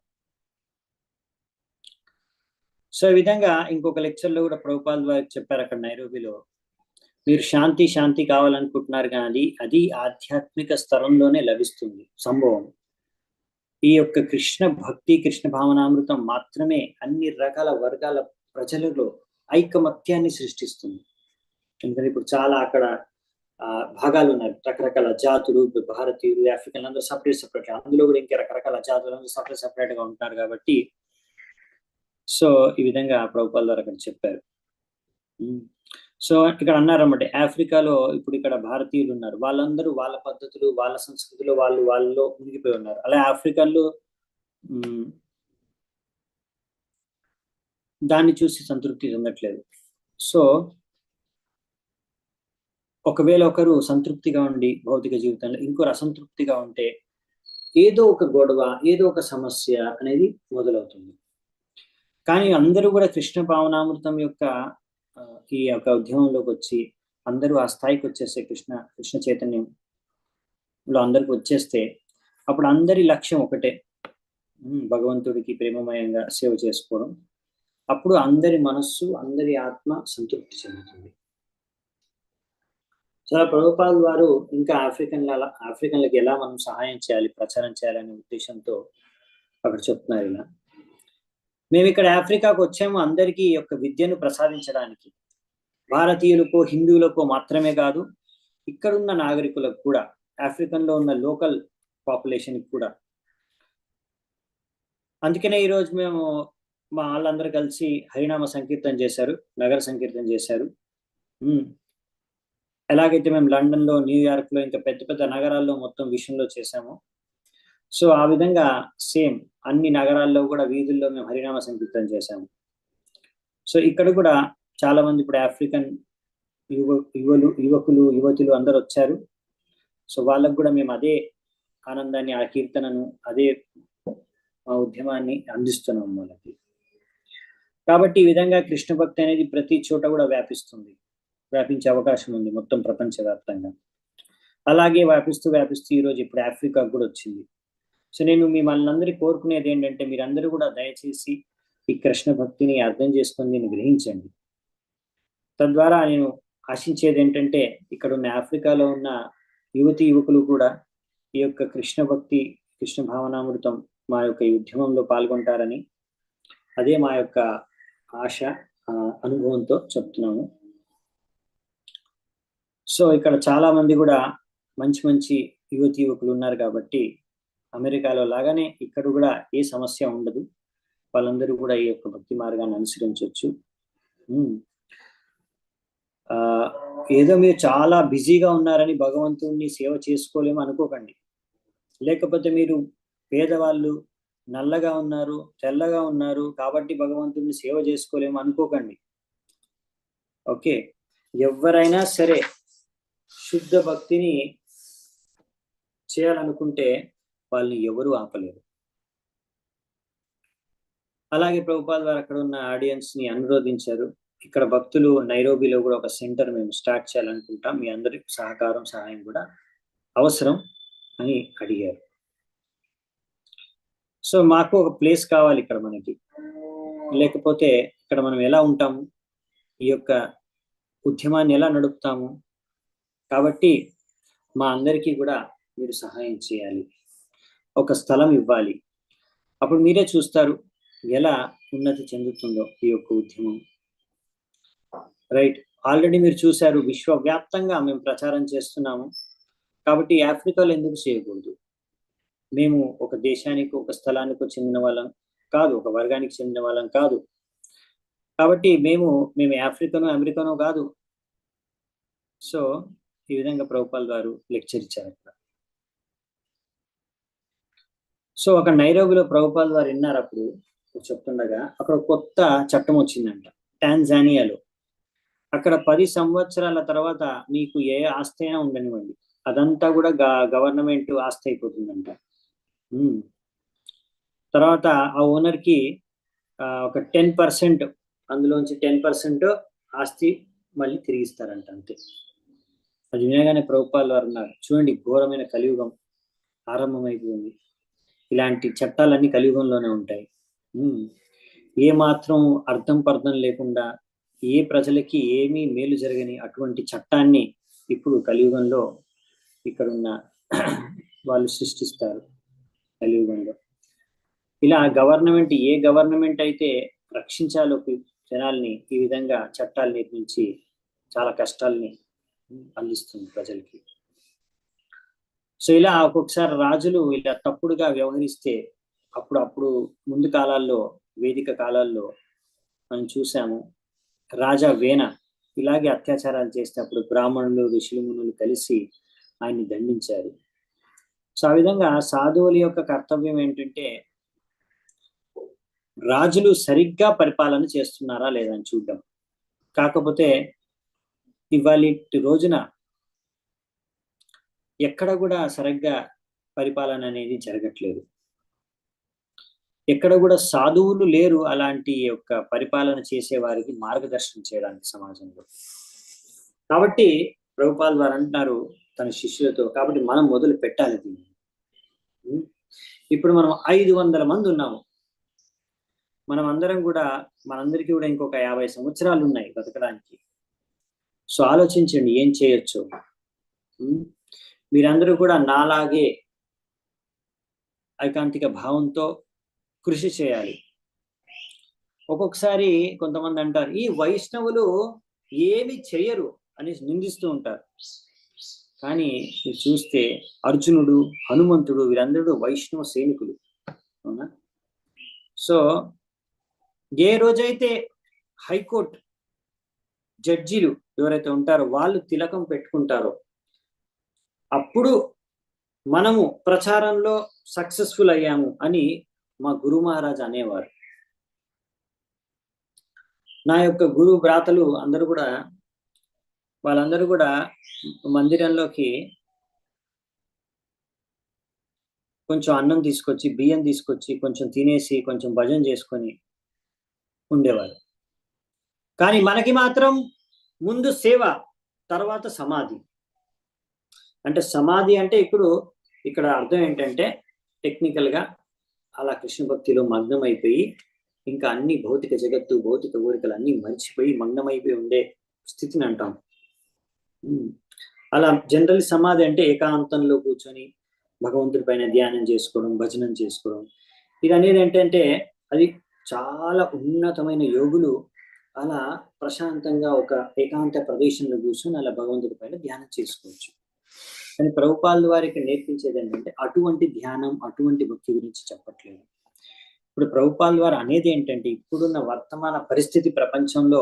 సో ఈ విధంగా ఇంకొక లెక్చర్లో కూడా ప్రభుపాల్ వారు చెప్పారు అక్కడ నైరోబిలో, మీరు శాంతి శాంతి కావాలనుకుంటున్నారు కానీ అది ఆధ్యాత్మిక స్తరంలోనే లభిస్తుంది సంభవం. ఈ యొక్క కృష్ణ భక్తి, కృష్ణ భావనామృతం మాత్రమే అన్ని రకాల వర్గాల ప్రజలలో ఐకమత్యాన్ని సృష్టిస్తుంది. ఎందుకంటే ఇప్పుడు చాలా అక్కడ భాగాలు ఉన్నారు, రకరకాల జాతులు, భారతీయులు, ఆఫ్రికన్లు అందరూ సపరేట్, అందులో కూడా ఇంకా రకరకాల జాతులు అందరూ సపరేట్ గా ఉంటారు కాబట్టి. సో ఈ విధంగా ప్రభుపాల్ వారు అక్కడ చెప్పారు. సో ఇక్కడ అన్నారన్నమాట, ఆఫ్రికాలో ఇప్పుడు ఇక్కడ భారతీయులు ఉన్నారు, వాళ్ళందరూ వాళ్ళ పద్ధతులు, వాళ్ళ సంస్కృతిలో వాళ్ళలో మునిగిపోయి ఉన్నారు. అలా ఆఫ్రికన్లు దాన్ని చూసి సంతృప్తి చెందట్లేదు. సో ఒకవేళ ఒకరు సంతృప్తిగా ఉండి భౌతిక జీవితంలో ఇంకొకరు అసంతృప్తిగా ఉంటే ఏదో ఒక గొడవ, ఏదో ఒక సమస్య అనేది మొదలవుతుంది. కానీ అందరూ కూడా కృష్ణ భావనామృతం యొక్క ఈ యొక్క ఉద్యమంలోకి వచ్చి అందరూ ఆ స్థాయికి వచ్చేస్తే, కృష్ణ చైతన్యంలో అందరికి వచ్చేస్తే అప్పుడు అందరి లక్ష్యం ఒకటే, భగవంతుడికి ప్రేమమయంగా సేవ చేసుకోవడం. అప్పుడు అందరి మనస్సు, అందరి ఆత్మ సంతృప్తి చెందుతుంది. చాలా ప్రభుపాల్ వారు ఇంకా ఆఫ్రికన్లకి ఎలా మనం సహాయం చేయాలి, ప్రచారం చేయాలనే ఉద్దేశంతో అక్కడ చెప్తున్నారు. ఇలా మేము ఇక్కడ ఆఫ్రికాకు వచ్చాము అందరికీ యొక్క విద్యను ప్రసాదించడానికి, భారతీయులకు, హిందువులకు మాత్రమే కాదు, ఇక్కడున్న నాగరికులకు కూడా, ఆఫ్రికన్లో ఉన్న లోకల్ పాపులేషన్కి కూడా. అందుకనే ఈరోజు మేము మా వాళ్ళందరూ కలిసి హరినామ సంకీర్తన చేశారు, నగర సంకీర్తన చేశారు. ఎలాగైతే మేము లండన్లో, న్యూయార్క్లో, ఇంకా పెద్ద పెద్ద నగరాల్లో మొత్తం విషయంలో చేశాము, సో ఆ విధంగా సేమ్ అన్ని నగరాల్లో కూడా వీధుల్లో మేము హరినామ సంకీర్తన చేశాము. సో ఇక్కడ కూడా చాలా మంది ఇప్పుడు ఆఫ్రికన్ యువకులు, యువతులు అందరూ వచ్చారు. సో వాళ్ళకు కూడా మేము అదే ఆనందాన్ని, ఆ కీర్తనను, అదే ఆ ఉద్యమాన్ని అందిస్తున్నాం వాళ్ళకి. కాబట్టి ఈ విధంగా కృష్ణ భక్తి అనేది ప్రతి చోట కూడా వ్యాపించే అవకాశం ఉంది మొత్తం ప్రపంచవ్యాప్తంగా. అలాగే వ్యాపిస్తూ ఈరోజు ఇప్పుడు ఆఫ్రికాకు కూడా వచ్చింది. సో నేను మిమ్మల్ని అందరికీ కోరుకునేది ఏంటంటే, మీరందరూ కూడా దయచేసి ఈ కృష్ణ భక్తిని అర్థం చేసుకొని దీన్ని గ్రహించండి. తద్వారా నేను ఆశించేది ఏంటంటే, ఇక్కడ ఉన్న ఆఫ్రికాలో ఉన్న యువకులు కూడా ఈ యొక్క కృష్ణ భక్తి, కృష్ణ భావనామృతం మా యొక్క ఈ ఉద్యమంలో పాల్గొంటారని, అదే మా యొక్క ఆశ, అనుభవంతో చెప్తున్నాము. సో ఇక్కడ చాలా మంది కూడా మంచి యువకులు ఉన్నారు కాబట్టి అమెరికాలో లాగానే ఇక్కడ కూడా ఏ సమస్య ఉండదు, వాళ్ళందరూ కూడా ఈ యొక్క భక్తి మార్గాన్ని అనుసరించవచ్చు. ఏదో మీరు చాలా బిజీగా ఉన్నారని భగవంతుడిని సేవ చేసుకోలేము అనుకోకండి. లేకపోతే మీరు పేదవాళ్ళు, నల్లగా ఉన్నారు, తెల్లగా ఉన్నారు కాబట్టి భగవంతుడిని సేవ చేసుకోలేము అనుకోకండి. ఓకే, ఎవరైనా సరే శుద్ధ భక్తిని చేయాలనుకుంటే వాళ్ళని ఎవరు ఆపలేరు. అలాగే ప్రభుపాద వారు అక్కడ ఉన్న ఆడియన్స్ ని అనురోధించారు, ఇక్కడ భక్తులు నైరోబీలో కూడా ఒక సెంటర్ మేము స్టార్ట్ చేయాలనుకుంటాం, మీ అందరి సహకారం సహాయం కూడా అవసరం అని అడిగారు. సో మాకు ఒక ప్లేస్ కావాలి ఇక్కడ మనకి, లేకపోతే ఇక్కడ మనం ఎలా ఉంటాము, ఈ యొక్క ఉద్యమాన్ని ఎలా నడుపుతాము, కాబట్టి మా అందరికీ కూడా మీరు సహాయం చేయాలి, ఒక స్థలం ఇవ్వాలి, అప్పుడు మీరే చూస్తారు ఎలా ఉన్నతి చెందుతుందో ఈ యొక్క ఉద్యమం. రైట్, ఆల్రెడీ మీరు చూశారు విశ్వవ్యాప్తంగా మేము ప్రచారం చేస్తున్నాము, కాబట్టి ఆఫ్రికాలో ఎందుకు చేయకూడదు? మేము ఒక దేశానికి ఒక స్థలానికి చెందిన వాళ్ళం కాదు, ఒక వర్గానికి చెందిన వాళ్ళం కాదు, కాబట్టి మేము ఆఫ్రికనో అమెరికనో కాదు. సో ఈ విధంగా ప్రభుపాల్ గారు లెక్చర్ ఇచ్చారు అక్కడ. సో ఒక నైరోబిలో ప్రభుపాల్ గారు విన్నారు, అప్పుడు చెప్తుండగా అక్కడ కొత్త చట్టం వచ్చిందంట టాంజానియాలో. అక్కడ 10 సంవత్సరాల తర్వాత మీకు ఏ ఆస్తి అయినా ఉండనివ్వండి, అదంతా కూడా గవర్నమెంట్ ఆస్తి అయిపోతుందంట. తర్వాత ఆ ఓనర్కి ఒక 10%, అందులోంచి 10% ఆస్తి మళ్ళీ తిరిగిస్తారంట, అంతే. అది వినగానే ప్రభుపాల్ వారు అన్నారు, చూడండి ఘోరమైన కలియుగం ఆరంభమైపోయింది, ఇలాంటి చట్టాలన్నీ కలియుగంలోనే ఉంటాయి. ఏ మాత్రం అర్థం పర్థం లేకుండా ఏ ప్రజలకి ఏమీ మేలు జరగని అటువంటి చట్టాన్ని ఇప్పుడు కలియుగంలో ఇక్కడున్న వాళ్ళు సృష్టిస్తారు. కలియుగంలో ఇలా గవర్నమెంట్, ఏ గవర్నమెంట్ అయితే రక్షించాలో జనాల్ని, ఈ విధంగా చట్టాలు నిర్మించి చాలా కష్టాల్ని అందిస్తుంది ప్రజలకి. సో ఇలా ఒక్కొక్కసారి రాజులు ఇలా తప్పుడుగా వ్యవహరిస్తే అప్పుడు ముందు కాలాల్లో, వేదిక కాలాల్లో మనం చూసాము, రాజా వేన ఇలాగే అత్యాచారాలు చేస్తే అప్పుడు బ్రాహ్మణులు, ఋషులు, మునులు కలిసి ఆయన్ని దండించారు. సో ఆ విధంగా సాధువుల యొక్క కర్తవ్యం ఏంటంటే రాజులు సరిగ్గా పరిపాలన చేస్తున్నారా లేదా అని చూద్దాం. కాకపోతే ఇవాళ రోజున ఎక్కడ కూడా సరిగ్గా పరిపాలన అనేది జరగట్లేదు, ఎక్కడ కూడా సాధువులు లేరు అలాంటి యొక్క పరిపాలన చేసే వారికి మార్గదర్శనం చేయడానికి సమాజంలో. కాబట్టి ప్రభుపాల్ వారు అంటున్నారు తన శిష్యులతో, కాబట్టి మనం మొదలు పెట్టాలి దీన్ని. ఇప్పుడు మనం 500 మంది ఉన్నాము, మనం అందరం కూడా, మనందరికీ కూడా ఇంకొక 50 సంవత్సరాలు ఉన్నాయి బతకడానికి. సో ఆలోచించండి ఏం చేయొచ్చు. మీరందరూ కూడా నాలాగే ఐకాంతిక భావంతో కృషి చేయాలి. ఒక్కొక్కసారి కొంతమంది అంటారు ఈ వైష్ణవులు ఏమి చేయరు అని నిందిస్తూ ఉంటారు, కానీ మీరు చూస్తే అర్జునుడు, హనుమంతుడు వీరందరూ వైష్ణవ సైనికులు, అవునా? సో ఏ రోజైతే హైకోర్టు జడ్జీలు ఎవరైతే ఉంటారో వాళ్ళు తిలకం పెట్టుకుంటారో అప్పుడు మనము ప్రచారంలో సక్సెస్ఫుల్ అయ్యాము అని మా గురు మహారాజ్ అనేవారు. నా యొక్క గురు భ్రాతలు అందరూ కూడా, వాళ్ళందరూ కూడా మందిరంలోకి కొంచెం అన్నం తీసుకొచ్చి, బియ్యం తీసుకొచ్చి కొంచెం తినేసి కొంచెం భజన చేసుకొని ఉండేవారు. కానీ మనకి మాత్రం ముందు సేవ, తర్వాత సమాధి. అంటే సమాధి అంటే ఇక్కడ అర్థం ఏంటంటే టెక్నికల్ గా అలా కృష్ణ భక్తిలో మగ్నం అయిపోయి ఇంకా అన్ని భౌతిక జగత్తు, భౌతిక కోరికలు అన్ని మర్చిపోయి మగ్నమైపోయి ఉండే స్థితిని అంటాం. అలా జనరల్ సమాధి అంటే ఏకాంతంలో కూర్చొని భగవంతుడి పైన ధ్యానం చేసుకోవడం, భజనం చేసుకోవడం. ఇది అనేది ఏంటంటే అది చాలా ఉన్నతమైన యోగులు అలా ప్రశాంతంగా ఒక ఏకాంత ప్రదేశంలో కూర్చొని అలా భగవంతుడి పైన ధ్యానం చేసుకోవచ్చు. కానీ ప్రభుపాల్ వారికి నేర్పించేది ఏంటంటే అటువంటి ధ్యానం, అటువంటి భక్తి గురించి చెప్పట్లేదు. ఇప్పుడు ప్రభుపాల్ వారు అనేది ఏంటంటే ఇప్పుడున్న వర్తమాన పరిస్థితి ప్రపంచంలో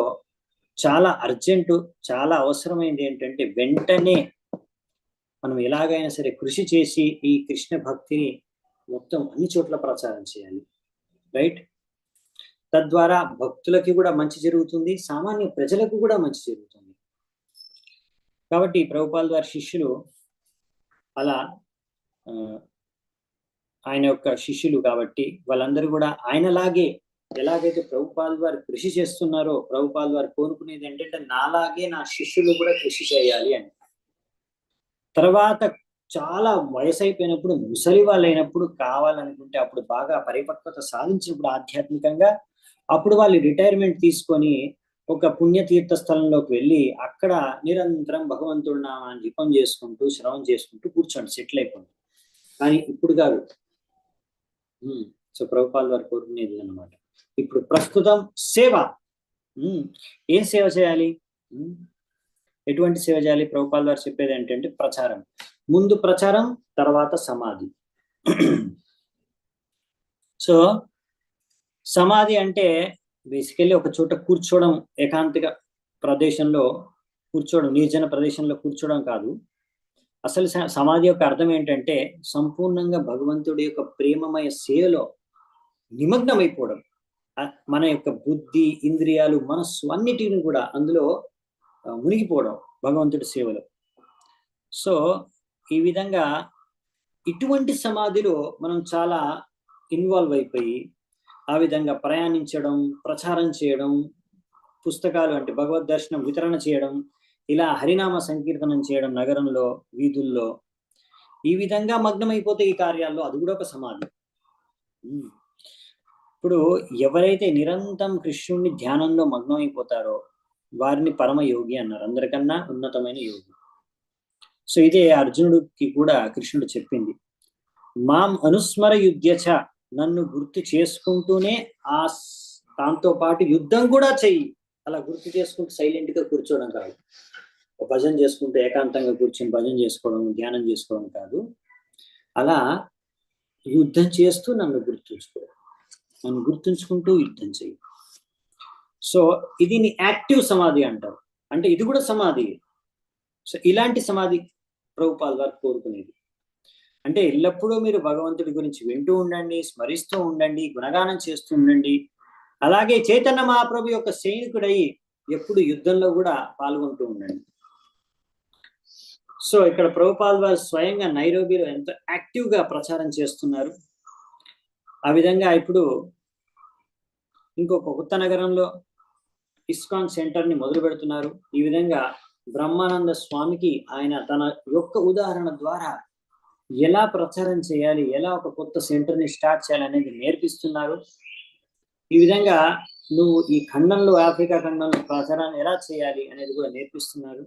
చాలా అర్జెంటు, చాలా అవసరమైంది ఏంటంటే వెంటనే మనం ఎలాగైనా సరే కృషి చేసి ఈ కృష్ణ భక్తిని మొత్తం అన్ని చోట్ల ప్రచారం చేయాలి, రైట్? తద్వారా భక్తులకి కూడా మంచి జరుగుతుంది, సామాన్య ప్రజలకు కూడా మంచి జరుగుతుంది. కాబట్టి ప్రభుపాల్ వారి శిష్యులు అలా ఆయన యొక్క శిష్యులు కాబట్టి వాళ్ళందరూ కూడా ఆయనలాగే ఎలాగైతే ప్రభుపాల్ వారు కృషి చేస్తున్నారో, ప్రభుపాల్ వారు కోరుకునేది ఏంటంటే నాలాగే నా శిష్యులు కూడా కృషి చేయాలి అని. తర్వాత చాలా వయసు అయిపోయినప్పుడు, ముసలి వాళ్ళు అయినప్పుడు, కావాలనుకుంటే అప్పుడు బాగా పరిపక్వత సాధించినప్పుడు ఆధ్యాత్మికంగా, అప్పుడు వాళ్ళు రిటైర్మెంట్ తీసుకొని ఒక పుణ్యతీర్థ స్థలంలోకి వెళ్ళి అక్కడ నిరంతరం భగవంతుడి నామాన్ని జపం చేసుకుంటూ శ్రవణం చేసుకుంటూ కూర్చోండి, సెటిల్ అయిపోండి. కానీ ఇప్పుడు కాదు. సో ప్రభుపాల్ వారు కోరుకునేది అన్నమాట. ఇప్పుడు ప్రస్తుతం సేవ. ఏం సేవ చేయాలి? ఎటువంటి సేవ చేయాలి? ప్రభుపాల్ వారు చెప్పేది ఏంటంటే ప్రచారం. ముందు ప్రచారం, తర్వాత సమాధి. సో సమాధి అంటే బేసికల్లీ ఒక చోట కూర్చోవడం, ఏకాంతిక ప్రదేశంలో కూర్చోవడం, నిర్జన ప్రదేశంలో కూర్చోవడం కాదు. అసలు సమాధి యొక్క అర్థం ఏంటంటే సంపూర్ణంగా భగవంతుడి యొక్క ప్రేమమయ సేవలో నిమగ్నమైపోవడం. మన యొక్క బుద్ధి, ఇంద్రియాలు, మనస్సు అన్నిటిని కూడా అందులో మునిగిపోవడం భగవంతుడి సేవలో. సో ఈ విధంగా ఇటువంటి సమాధిలో మనం చాలా ఇన్వాల్వ్ అయిపోయి ఆ విధంగా ప్రయాణించడం, ప్రచారం చేయడం, పుస్తకాలు అంటే భగవద్ దర్శనం వితరణ చేయడం, ఇలా హరినామ సంకీర్తనం చేయడం నగరంలో, వీధుల్లో, ఈ విధంగా మగ్నమైపోతే ఈ కార్యాల్లో అది కూడా ఒక సమాధి. ఇప్పుడు ఎవరైతే నిరంతరం కృష్ణుడిని ధ్యానంలో మగ్నమైపోతారో వారిని పరమ యోగి అన్నారు, అందరికన్నా ఉన్నతమైన యోగి. సో ఇదే అర్జునుడికి కూడా కృష్ణుడు చెప్పింది, మాం అనుస్మర యుధ్యచ, నన్ను గుర్తు చేసుకుంటూనే దాంతో పాటు యుద్ధం కూడా చెయ్యి. అలా గుర్తు చేసుకుంటూ సైలెంట్ గా కూర్చోవడం కాదు, భజన చేసుకుంటూ ఏకాంతంగా కూర్చొని భజన చేసుకోవడం, ధ్యానం చేసుకోవడం కాదు. అలా యుద్ధం చేస్తూ నన్ను గుర్తుంచుకుంటూ యుద్ధం చెయ్యి. సో ఇది యాక్టివ్ సమాధి అంటారు, అంటే ఇది కూడా సమాధి. సో ఇలాంటి సమాధి ప్రభుపాల్ వారు కోరుకునేది. అంటే ఎల్లప్పుడూ మీరు భగవంతుడి గురించి వింటూ ఉండండి, స్మరిస్తూ ఉండండి, గుణగానం చేస్తూ ఉండండి. అలాగే చైతన్య మహాప్రభు యొక్క సైనికుడై ఎప్పుడు యుద్ధంలో కూడా పాల్గొంటూ ఉండండి. సో ఇక్కడ ప్రభుపాల్ వారు స్వయంగా నైరోబీలో ఎంత యాక్టివ్ గా ప్రచారం చేస్తున్నారు. ఆ విధంగా ఇప్పుడు ఇంకొక కొత్త నగరంలో ఇస్కాన్ సెంటర్ ని మొదలు పెడుతున్నారు. ఈ విధంగా బ్రహ్మానంద స్వామికి ఆయన తన యొక్క ఉదాహరణ ద్వారా ఎలా ప్రచారం చేయాలి, ఎలా ఒక కొత్త సెంటర్ ని స్టార్ట్ చేయాలి అనేది నేర్పిస్తున్నారు. ఈ విధంగా నువ్వు ఈ ఖండంలో, ఆఫ్రికా ఖండంలో ప్రచారాన్ని ఎలా చేయాలి అనేది కూడా నేర్పిస్తున్నారు.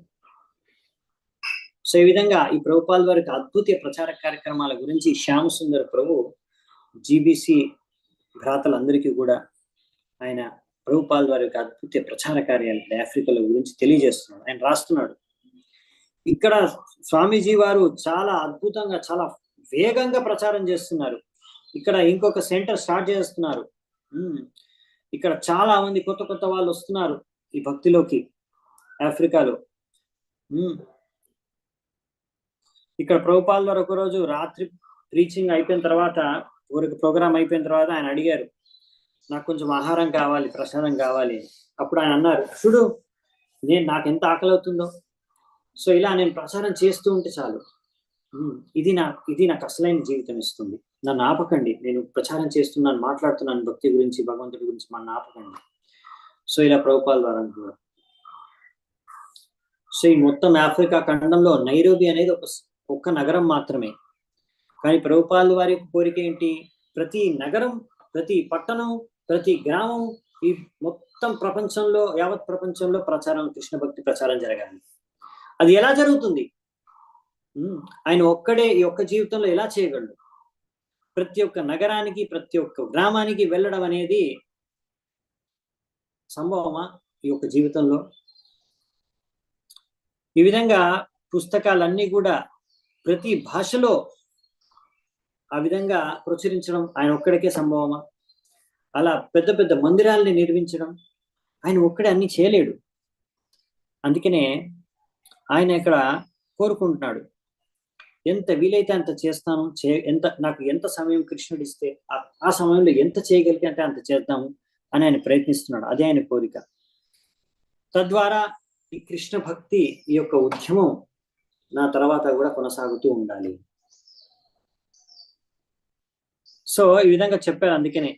సో ఈ విధంగా ఈ ప్రభుపాల్ వారికి అద్భుత ప్రచార కార్యక్రమాల గురించి శ్యామ సుందర ప్రభు జీబీసీ భ్రాతలందరికీ కూడా ఆయన ప్రభుపాల్ వారి యొక్క అద్భుత ప్రచార కార్యాలు ఆఫ్రికాల గురించి తెలియజేస్తున్నాడు. ఆయన రాస్తున్నాడు. ఇక్కడ స్వామీజీ వారు చాలా అద్భుతంగా, చాలా వేగంగా ప్రచారం చేస్తున్నారు. ఇక్కడ ఇంకొక సెంటర్ స్టార్ట్ చేస్తున్నారు. ఇక్కడ చాలా మంది కొత్త కొత్త వాళ్ళు వస్తున్నారు ఈ భక్తిలోకి ఆఫ్రికాలో. ఇక్కడ ప్రభుపాల్ వారు ఒకరోజు రాత్రి ప్రీచింగ్ అయిపోయిన తర్వాత, ప్రోగ్రామ్ అయిపోయిన తర్వాత ఆయన అడిగారు, నాకు కొంచెం ఆహారం కావాలి, ప్రసాదం కావాలి. అప్పుడు ఆయన అన్నారు, చూడు నాకు ఎంత ఆకలి అవుతుందో, సో ఇలా నేను ప్రచారం చేస్తూ ఉంటే చాలు, ఇది నాకు అసలైన జీవితం ఇస్తుంది. నన్ను ఆపకండి, నేను ప్రచారం చేస్తున్నాను, మాట్లాడుతున్నాను భక్తి గురించి, భగవంతుడి గురించి, మన ఆపకండి. సో ఇలా ప్రభుపాల్ వారు అంటున్నారు. సో ఈ మొత్తం ఆఫ్రికా ఖండంలో నైరోబీ అనేది ఒక్క నగరం మాత్రమే. కానీ ప్రభుపాల్ వారి కోరిక ఏంటి? ప్రతి నగరం, ప్రతి పట్టణం, ప్రతి గ్రామం, ఈ మొత్తం ప్రపంచంలో, యావత్ ప్రపంచంలో ప్రచారం, కృష్ణ భక్తి ప్రచారం జరగాలి. అది ఎలా జరుగుతుంది? ఆయన ఒక్కడే ఈ ఒక్క జీవితంలో ఎలా చేయగలడు? ప్రతి ఒక్క నగరానికి, ప్రతి ఒక్క గ్రామానికి వెళ్ళడం అనేది సంభవమా ఈ ఒక్క జీవితంలో? ఈ విధంగా పుస్తకాలన్నీ కూడా ప్రతి భాషలో ఆ విధంగా ప్రచురించడం ఆయన ఒక్కడికే సంభవమా? అలా పెద్ద పెద్ద మందిరాలని నిర్మించడం ఆయన ఒక్కడే అన్ని చేయలేడు. అందుకనే ఆయన ఇక్కడ కోరుకుంటున్నాడు, ఎంత వీలైతే అంత చేస్తాను, నాకు ఎంత సమయం కృష్ణుడు ఇస్తే ఆ సమయంలో ఎంత చేయగలిగితే అంటే అంత చేద్దాము అని ఆయన ప్రయత్నిస్తున్నాడు. అదే ఆయన కోరిక. తద్వారా ఈ కృష్ణ భక్తి, ఈ యొక్క ఉద్యమం నా తర్వాత కూడా కొనసాగుతూ ఉండాలి. సో ఈ విధంగా చెప్పారు. అందుకనే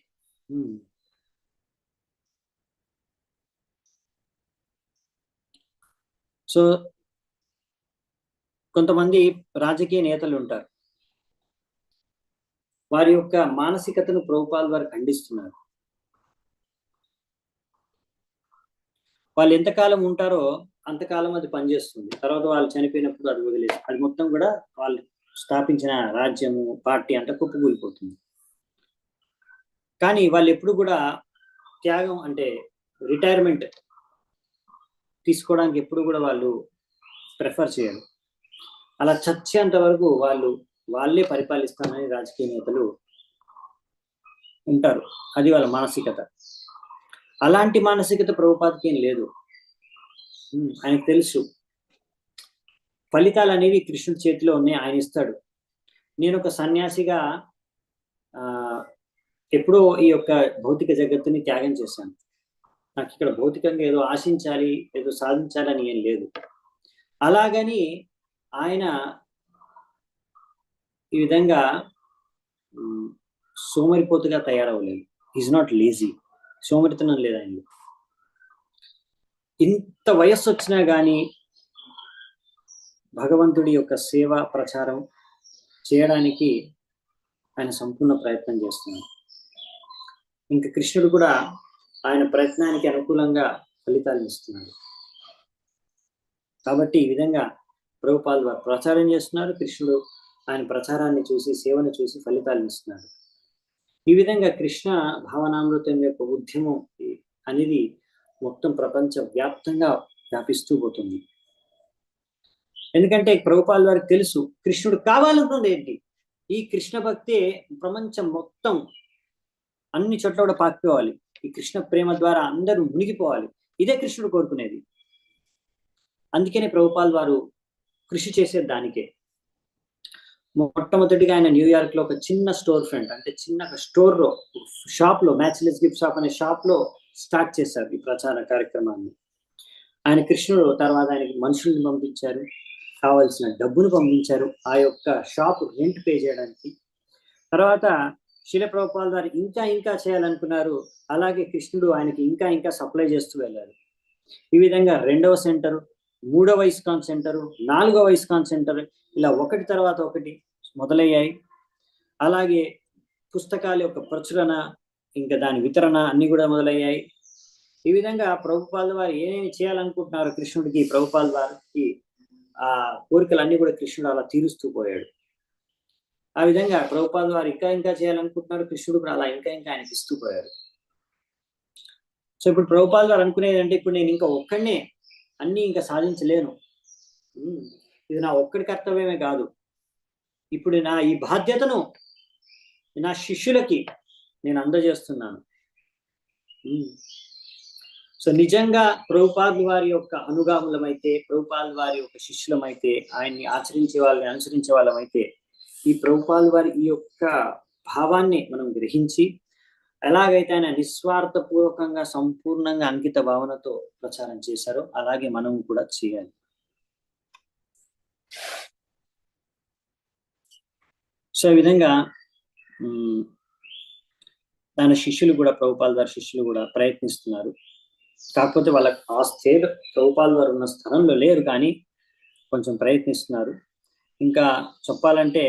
సో కొంతమంది రాజకీయ నేతలు ఉంటారు, వారి యొక్క మానసికతను ప్రభుపాల్ వారు ఖండిస్తున్నారు. వాళ్ళు ఎంతకాలం ఉంటారో అంతకాలం అది పనిచేస్తుంది, తర్వాత వాళ్ళు చనిపోయినప్పుడు అది వదిలేసి అది మొత్తం కూడా వాళ్ళు స్థాపించిన రాజ్యము, పార్టీ అంతా కుప్పకూలిపోతుంది. కానీ వాళ్ళు ఎప్పుడు కూడా త్యాగం అంటే రిటైర్మెంట్ తీసుకోవడానికి ఎప్పుడు కూడా వాళ్ళు ప్రిఫర్ చేయరు. అలా చచ్చేంత వరకు వాళ్ళే పరిపాలిస్తామని రాజకీయ నేతలు ఉంటారు. అది వాళ్ళ మానసికత. అలాంటి మానసికత ప్రభుపాదకి ఏం లేదు. ఆయనకు తెలుసు ఫలితాలు అనేవి కృష్ణుడి చేతిలో ఉన్నాయి, ఆయన ఇస్తాడు. నేను ఒక సన్యాసిగా ఎప్పుడో ఈ యొక్క భౌతిక జగత్తుని త్యాగం చేశాను. నాకు ఇక్కడ భౌతికంగా ఏదో ఆశించాలి, ఏదో సాధించాలని ఏం లేదు. అలాగని ఆయన ఈ విధంగా సోమరిపోతుగా తయారవ్వలేదు. Is not lazy. సోమరితనం లేదు ఆయనలో. ఇంత వయస్సు వచ్చినా కానీ భగవంతుడి యొక్క సేవ ప్రచారం చేయడానికి ఆయన సంపూర్ణ ప్రయత్నం చేస్తున్నారు. ఇంకా కృష్ణుడు కూడా ఆయన ప్రయత్నానికి అనుకూలంగా ఫలితాలను ఇస్తున్నాడు. కాబట్టి ఈ విధంగా ప్రభుపాల్ వారు ప్రచారం చేస్తున్నారు, కృష్ణుడు ఆయన ప్రచారాన్ని చూసి, సేవను చూసి ఫలితాలను ఇస్తున్నాడు. ఈ విధంగా కృష్ణ భావనామృతం యొక్క ఉద్యమం అనేది మొత్తం ప్రపంచ వ్యాప్తంగా వ్యాపిస్తూ పోతుంది. ఎందుకంటే ప్రభుపాల్ వారికి తెలుసు కృష్ణుడు కావాలనుకుంది ఏంటి, ఈ కృష్ణ భక్తే ప్రపంచం మొత్తం అన్ని చోట్ల కూడా పాకిపోవాలి, ఈ కృష్ణ ప్రేమ ద్వారా అందరూ మునిగిపోవాలి. ఇదే కృష్ణుడు కోరుకునేది. అందుకనే ప్రభుపాల్ వారు కృషి చేసే దానికే. మొట్టమొదటిగా ఆయన న్యూయార్క్ లో ఒక చిన్న స్టోర్ ఫ్రంట్, అంటే చిన్న స్టోర్ లో, షాప్ లో, మ్యాచ్లెస్ గిఫ్ట్ షాప్ అనే షాప్ లో స్టార్ట్ చేశారు ఈ ప్రచార కార్యక్రమాన్ని. ఆయన కృష్ణుడు తర్వాత ఆయనకి మనుషుల్ని పంపించారు, కావలసిన డబ్బును పంపించారు ఆ యొక్క షాప్ రెంట్ పే చేయడానికి. తర్వాత శిల ప్రభుపాల్ వారు ఇంకా ఇంకా చేయాలనుకున్నారు. అలాగే కృష్ణుడు ఆయనకి ఇంకా ఇంకా సప్లై చేస్తూ వెళ్ళారు. ఈ విధంగా 2వ సెంటర్, 3వ ఇస్కాన్ సెంటర్, 4వ ఇస్కాన్ సెంటర్, ఇలా ఒకటి తర్వాత ఒకటి మొదలయ్యాయి. అలాగే పుస్తకాల యొక్క ప్రచురణ, ఇంకా దాని వితరణ అన్ని కూడా మొదలయ్యాయి. ఈ విధంగా ప్రభుపాల్ వారు ఏమేమి చేయాలనుకుంటున్నారు కృష్ణుడికి, ప్రభుపాల్ వారికి ఆ కోరికలన్నీ కూడా కృష్ణుడు అలా తీరుస్తూ పోయాడు. ఆ విధంగా ప్రభుపాల్ వారు ఇంకా ఇంకా చేయాలనుకుంటున్నారు, కృష్ణుడు కూడా అలా ఇంకా ఇంకా ఆయనకి ఇస్తూ పోయారు. సో ఇప్పుడు ప్రభుపాల్ వారు అనుకునేది అంటే, ఇప్పుడు నేను ఇంకా ఒక్కడనే అన్ని ఇంకా సాధించలేను, ఇది నా ఒక్కడి కర్తవ్యమే కాదు, ఇప్పుడు నా ఈ బాధ్యతను నా శిష్యులకి నేను అందజేస్తున్నాను. సో నిజంగా ప్రభుపాల్ వారి యొక్క అనుగాములమైతే, ప్రభుపాల్ వారి యొక్క శిష్యులమైతే, ఆయన్ని ఆచరించే వాళ్ళని అనుసరించే వాళ్ళమైతే, ఈ ప్రభుపాల్ వారి ఈ యొక్క భావాన్ని మనం గ్రహించి, ఎలాగైతే ఆయన నిస్వార్థపూర్వకంగా సంపూర్ణంగా అంకిత భావనతో ప్రచారం చేశారో అలాగే మనం కూడా చేయాలి. సో ఈ విధంగా ఆయన శిష్యులు కూడా, ప్రభుపాల్ వారి శిష్యులు కూడా ప్రయత్నిస్తున్నారు. కాకపోతే వాళ్ళకి ఆ స్థేర్ ప్రభుపాల్ వారు ఉన్న స్థానంలో లేరు, కానీ కొంచెం ప్రయత్నిస్తున్నారు. ఇంకా చెప్పాలంటే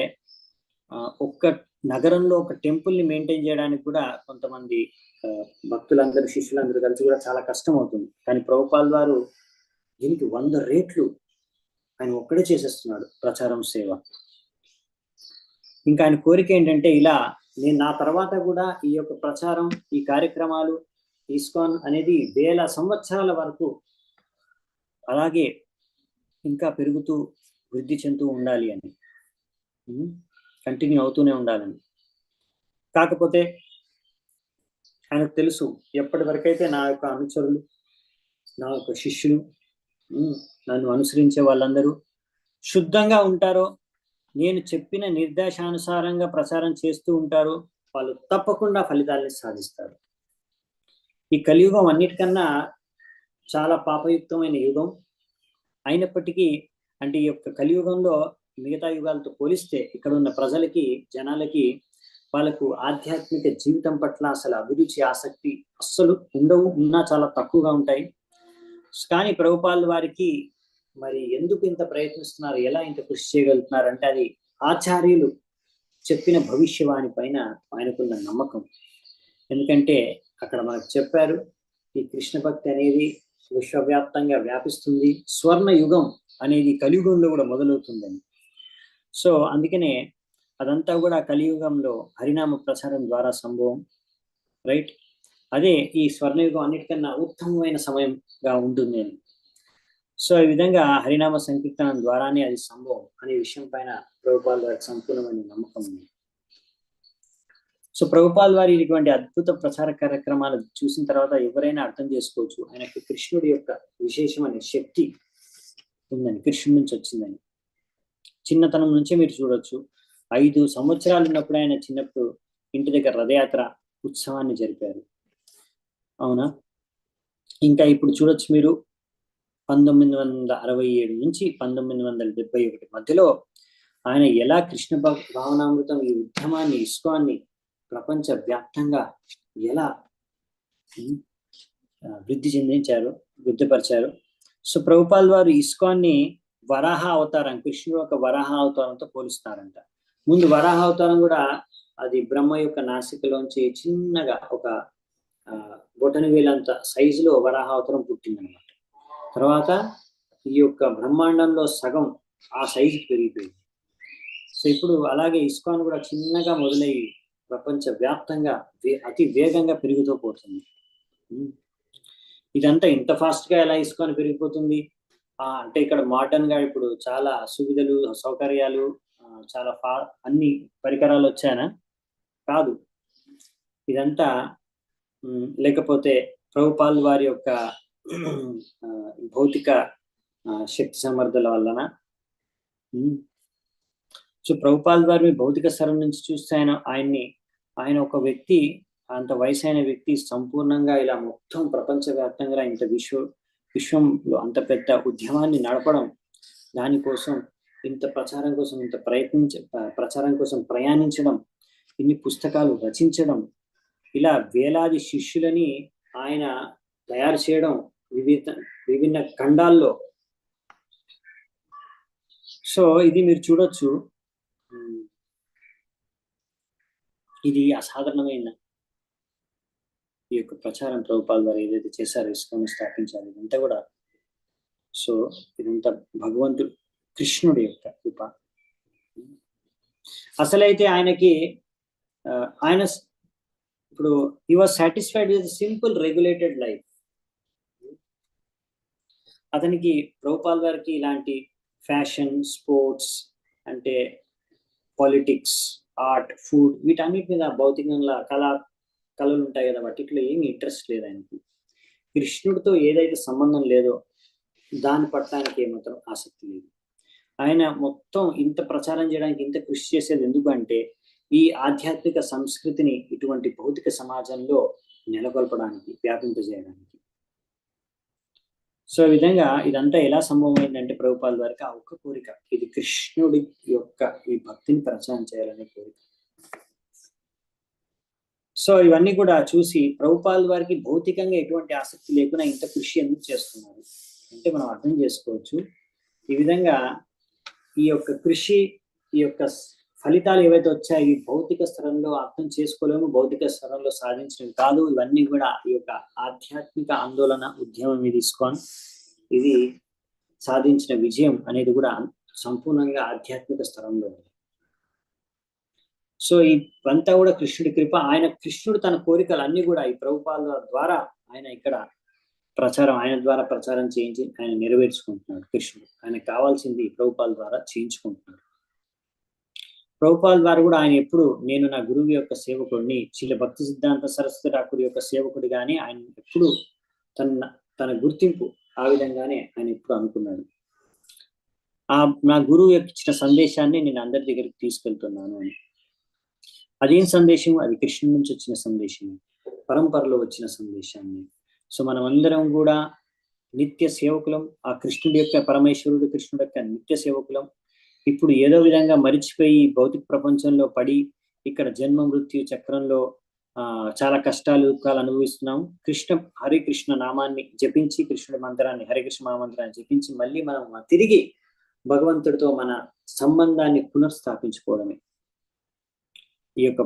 ఒక్క నగరంలో ఒక టెంపుల్ని మెయింటైన్ చేయడానికి కూడా కొంతమంది భక్తులందరూ, శిష్యులందరూ కలిసి కూడా చాలా కష్టం అవుతుంది. కానీ ప్రభుపాల్ వారు దీనికి 100 రెట్లు ఆయన ఒక్కడే చేసేస్తున్నాడు ప్రచారం, సేవ. ఇంకా ఆయన కోరిక ఏంటంటే, ఇలా నేను నా తర్వాత కూడా ఈ యొక్క ప్రచారం, ఈ కార్యక్రమాలు, ఇస్కాన్ అనేది 1000 సంవత్సరాల వరకు అలాగే ఇంకా పెరుగుతూ వృద్ధి చెందుతూ ఉండాలి అని, కంటిన్యూ అవుతూనే ఉండాలని. కాకపోతే ఆయనకు తెలుసు, ఎప్పటి వరకైతే నా యొక్క అనుచరులు, నా యొక్క శిష్యులు నన్ను అనుసరించే వాళ్ళందరూ శుద్ధంగా ఉంటారో, నేను చెప్పిన నిర్దేశానుసారంగా ప్రచారం చేస్తూ ఉంటారో వాళ్ళు తప్పకుండా ఫలితాలని సాధిస్తారు. ఈ కలియుగం అన్నిటికన్నా చాలా పాపయుక్తమైన యుగం అయినప్పటికీ, అంటే ఈ యొక్క కలియుగంలో మిగతా యుగాలతో పోలిస్తే ఇక్కడ ఉన్న ప్రజలకి, జనాలకి, వాళ్ళకు ఆధ్యాత్మిక జీవితం పట్ల అసలు అభిరుచి, ఆసక్తి అస్సలు ఉండవు, ఉన్నా చాలా తక్కువగా ఉంటాయి. కానీ ప్రభుపాల్ వారికి మరి ఎందుకు ఇంత ప్రయత్నిస్తున్నారు, ఎలా ఇంత కృషి చేయగలుగుతున్నారు అంటే అది ఆచార్యులు చెప్పిన భవిష్యవాణి పైన ఆయనకున్న నమ్మకం. ఎందుకంటే అక్కడ మనకు చెప్పారు, ఈ కృష్ణ భక్తి అనేది విశ్వవ్యాప్తంగా వ్యాపిస్తుంది, స్వర్ణ యుగం అనేది కలియుగంలో కూడా మొదలవుతుందని. సో అందుకనే అదంతా కూడా కలియుగంలో హరినామ ప్రచారం ద్వారా సంభవం, రైట్? అదే ఈ స్వర్ణయుగం అన్నిటికన్నా ఉత్తమమైన సమయంగా ఉంటుంది. సో ఈ విధంగా హరినామ సంకీర్తనం ద్వారానే అది సంభవం అనే విషయం పైన ప్రభుపాల్ వారికి సంపూర్ణమైన నమ్మకం ఉంది. సో ప్రభుపాల్ వారి ఇటువంటి అద్భుత ప్రచార కార్యక్రమాలు చూసిన తర్వాత ఎవరైనా అర్థం చేసుకోవచ్చు ఆయనకి కృష్ణుడి యొక్క విశేషమైన శక్తి ఉందని, కృష్ణుడి నుంచి వచ్చిందని. చిన్నతనం నుంచే మీరు చూడొచ్చు, 5 సంవత్సరాలు ఉన్నప్పుడు ఆయన చిన్నప్పుడు ఇంటి దగ్గర రథయాత్ర ఉత్సవాన్ని జరిపారు, అవునా? ఇంకా ఇప్పుడు చూడొచ్చు మీరు 1967 నుంచి 1971 మధ్యలో ఆయన ఎలా కృష్ణ భావనామృతం ఈ ఉద్యమాన్ని, ఇస్కాన్ని ప్రపంచ వ్యాప్తంగా ఎలా వృద్ధిపరిచారు. సో ప్రభుపాల్ వారు ఇస్కాన్ని వరాహ అవతారం, కృష్ణుడు ఒక వరాహ అవతారంతో పోలుస్తారంట. ముందు వరాహ అవతారం కూడా అది బ్రహ్మ యొక్క నాసికలోంచి చిన్నగా ఒక బొటని వేలంత సైజులో వరాహ అవతారం పుట్టిందనమాట. తర్వాత ఈ యొక్క బ్రహ్మాండంలో సగం ఆ సైజుకి పెరిగిపోయింది. సో ఇప్పుడు అలాగే ఇస్కాన్ కూడా చిన్నగా మొదలయ్యి ప్రపంచ వ్యాప్తంగా అతి వేగంగా పెరుగుతూ పోతుంది. ఇదంతా ఇంత ఫాస్ట్ గా ఎలా ఇస్కాన్ పెరిగిపోతుంది అంటే ఇక్కడ మోడర్న్ గా ఇప్పుడు చాలా సువిధలు, సౌకర్యాలు, చాలా అన్ని పరికరాలు వచ్చాయనా? కాదు. ఇదంతా లేకపోతే ప్రభుపాల్ వారి యొక్క భౌతిక శక్తి సమర్థుల వలన. సో ప్రభుపాల్ వారి భౌతిక స్థలం నుంచి చూస్తే ఆయన ఒక వ్యక్తి, అంత వయసు అయిన వ్యక్తి సంపూర్ణంగా ఇలా మొత్తం ప్రపంచవ్యాప్తంగా ఇంత విశ్వంలో అంత పెద్ద ఉద్యమాన్ని నడపడం, దానికోసం ఇంత ప్రచారం కోసం ప్రయాణించడం, ఇన్ని పుస్తకాలు రచించడం, ఇలా వేలాది శిష్యులని ఆయన తయారు చేయడం విభిన్న ఖండాల్లో. సో ఇది మీరు చూడొచ్చు, ఇది అసాధారణమైన ఈ యొక్క ప్రచారం ప్రభుపాల్ వారు ఏదైతే చేశారో, ఇస్కాన్ స్థాపించారు, ఇదంతా కూడా. సో ఇదంతా భగవంతుడు కృష్ణుడి యొక్క కృప. అసలైతే ఆయనకి ఆయన ఇప్పుడు he was satisfied with simple regulated life. అతనికి ప్రభుపాల్ వారికి ఇలాంటి ఫ్యాషన్, స్పోర్ట్స్ అంటే పాలిటిక్స్, ఆర్ట్, ఫుడ్ వీటన్నిటి మీద భౌతికంగా కళలు ఉంటాయి కదా, వాటిలో ఏమి ఇంట్రెస్ట్ లేదు ఆయనకి. కృష్ణుడితో ఏదైతే సంబంధం లేదో దాని పట్ల ఆయనకి ఏమాత్రం ఆసక్తి లేదు. ఆయన మొత్తం ఇంత ప్రచారం చేయడానికి ఇంత కృషి చేసేది ఎందుకంటే ఈ ఆధ్యాత్మిక సంస్కృతిని ఇటువంటి భౌతిక సమాజంలో నెలకొల్పడానికి, వ్యాపింపజేయడానికి. సో ఈ విధంగా ఇదంతా ఎలా సంభవమైందంటే ప్రభుపాల్ వారికి ఆ ఒక్క కోరిక, ఇది కృష్ణుడి యొక్క ఈ భక్తిని ప్రచారం చేయాలనే కోరిక. సో ఇవన్నీ కూడా చూసి ప్రభుపాల్ వారికి భౌతికంగా ఎటువంటి ఆసక్తి లేకుండా ఇంత కృషి ఎందుకు చేస్తున్నారు అంటే మనం అర్థం చేసుకోవచ్చు. ఈ విధంగా ఈ యొక్క కృషి, ఈ యొక్క ఫలితాలు ఏవైతే వచ్చాయి ఈ భౌతిక స్థలంలో అర్థం చేసుకోలేము, భౌతిక స్థలంలో సాధించడం కాదు. ఇవన్నీ కూడా ఈ యొక్క ఆధ్యాత్మిక ఆందోళన, ఉద్యమం ఇది ఇస్కాన్, ఇది సాధించిన విజయం అనేది కూడా సంపూర్ణంగా ఆధ్యాత్మిక స్థలంలో ఉంది. సో ఇవంతా కూడా కృష్ణుడి కృప. కృష్ణుడు తన కోరికలు అన్ని కూడా ఈ ప్రభుపాల్ ద్వారా ఆయన ఇక్కడ ఆయన ద్వారా ప్రచారం చేయించి ఆయన నెరవేర్చుకుంటున్నాడు. కృష్ణుడు ఆయనకు కావాల్సింది ప్రభుపాల్ ద్వారా చేయించుకుంటున్నాడు. ప్రభుపాల్ వారు కూడా ఆయన ఎప్పుడు నేను నా గురువు యొక్క సేవకుడిని, శ్రీల భక్తి సిద్ధాంత సరస్వతి ఠాకూర్ యొక్క సేవకుడి కానీ ఆయన ఎప్పుడు తన గుర్తింపు ఆ విధంగానే ఆయన ఎప్పుడు అనుకున్నాడు. నా గురువు ఇచ్చిన సందేశాన్ని నేను అందరి దగ్గరికి తీసుకెళ్తున్నాను అని. అదేం సందేశం? అది కృష్ణుడి నుంచి వచ్చిన సందేశం, పరంపరలో వచ్చిన సందేశాన్ని. సో మనం అందరం కూడా నిత్య సేవకులం. ఆ కృష్ణుడి యొక్క, పరమేశ్వరుడు కృష్ణుడి యొక్క నిత్య సేవకులం. ఇప్పుడు ఏదో విధంగా మరిచిపోయి భౌతిక ప్రపంచంలో పడి ఇక్కడ జన్మ మృత్యు చక్రంలో చాలా కష్టాలు దుఃఖాలు అనుభవిస్తున్నాం. హరి కృష్ణ నామాన్ని జపించి, కృష్ణుడి మంత్రాన్ని, హరికృష్ణ మహామంత్రాన్ని జపించి మళ్ళీ మనం తిరిగి భగవంతుడితో మన సంబంధాన్ని పునఃస్థాపించుకోవడమే ఈ యొక్క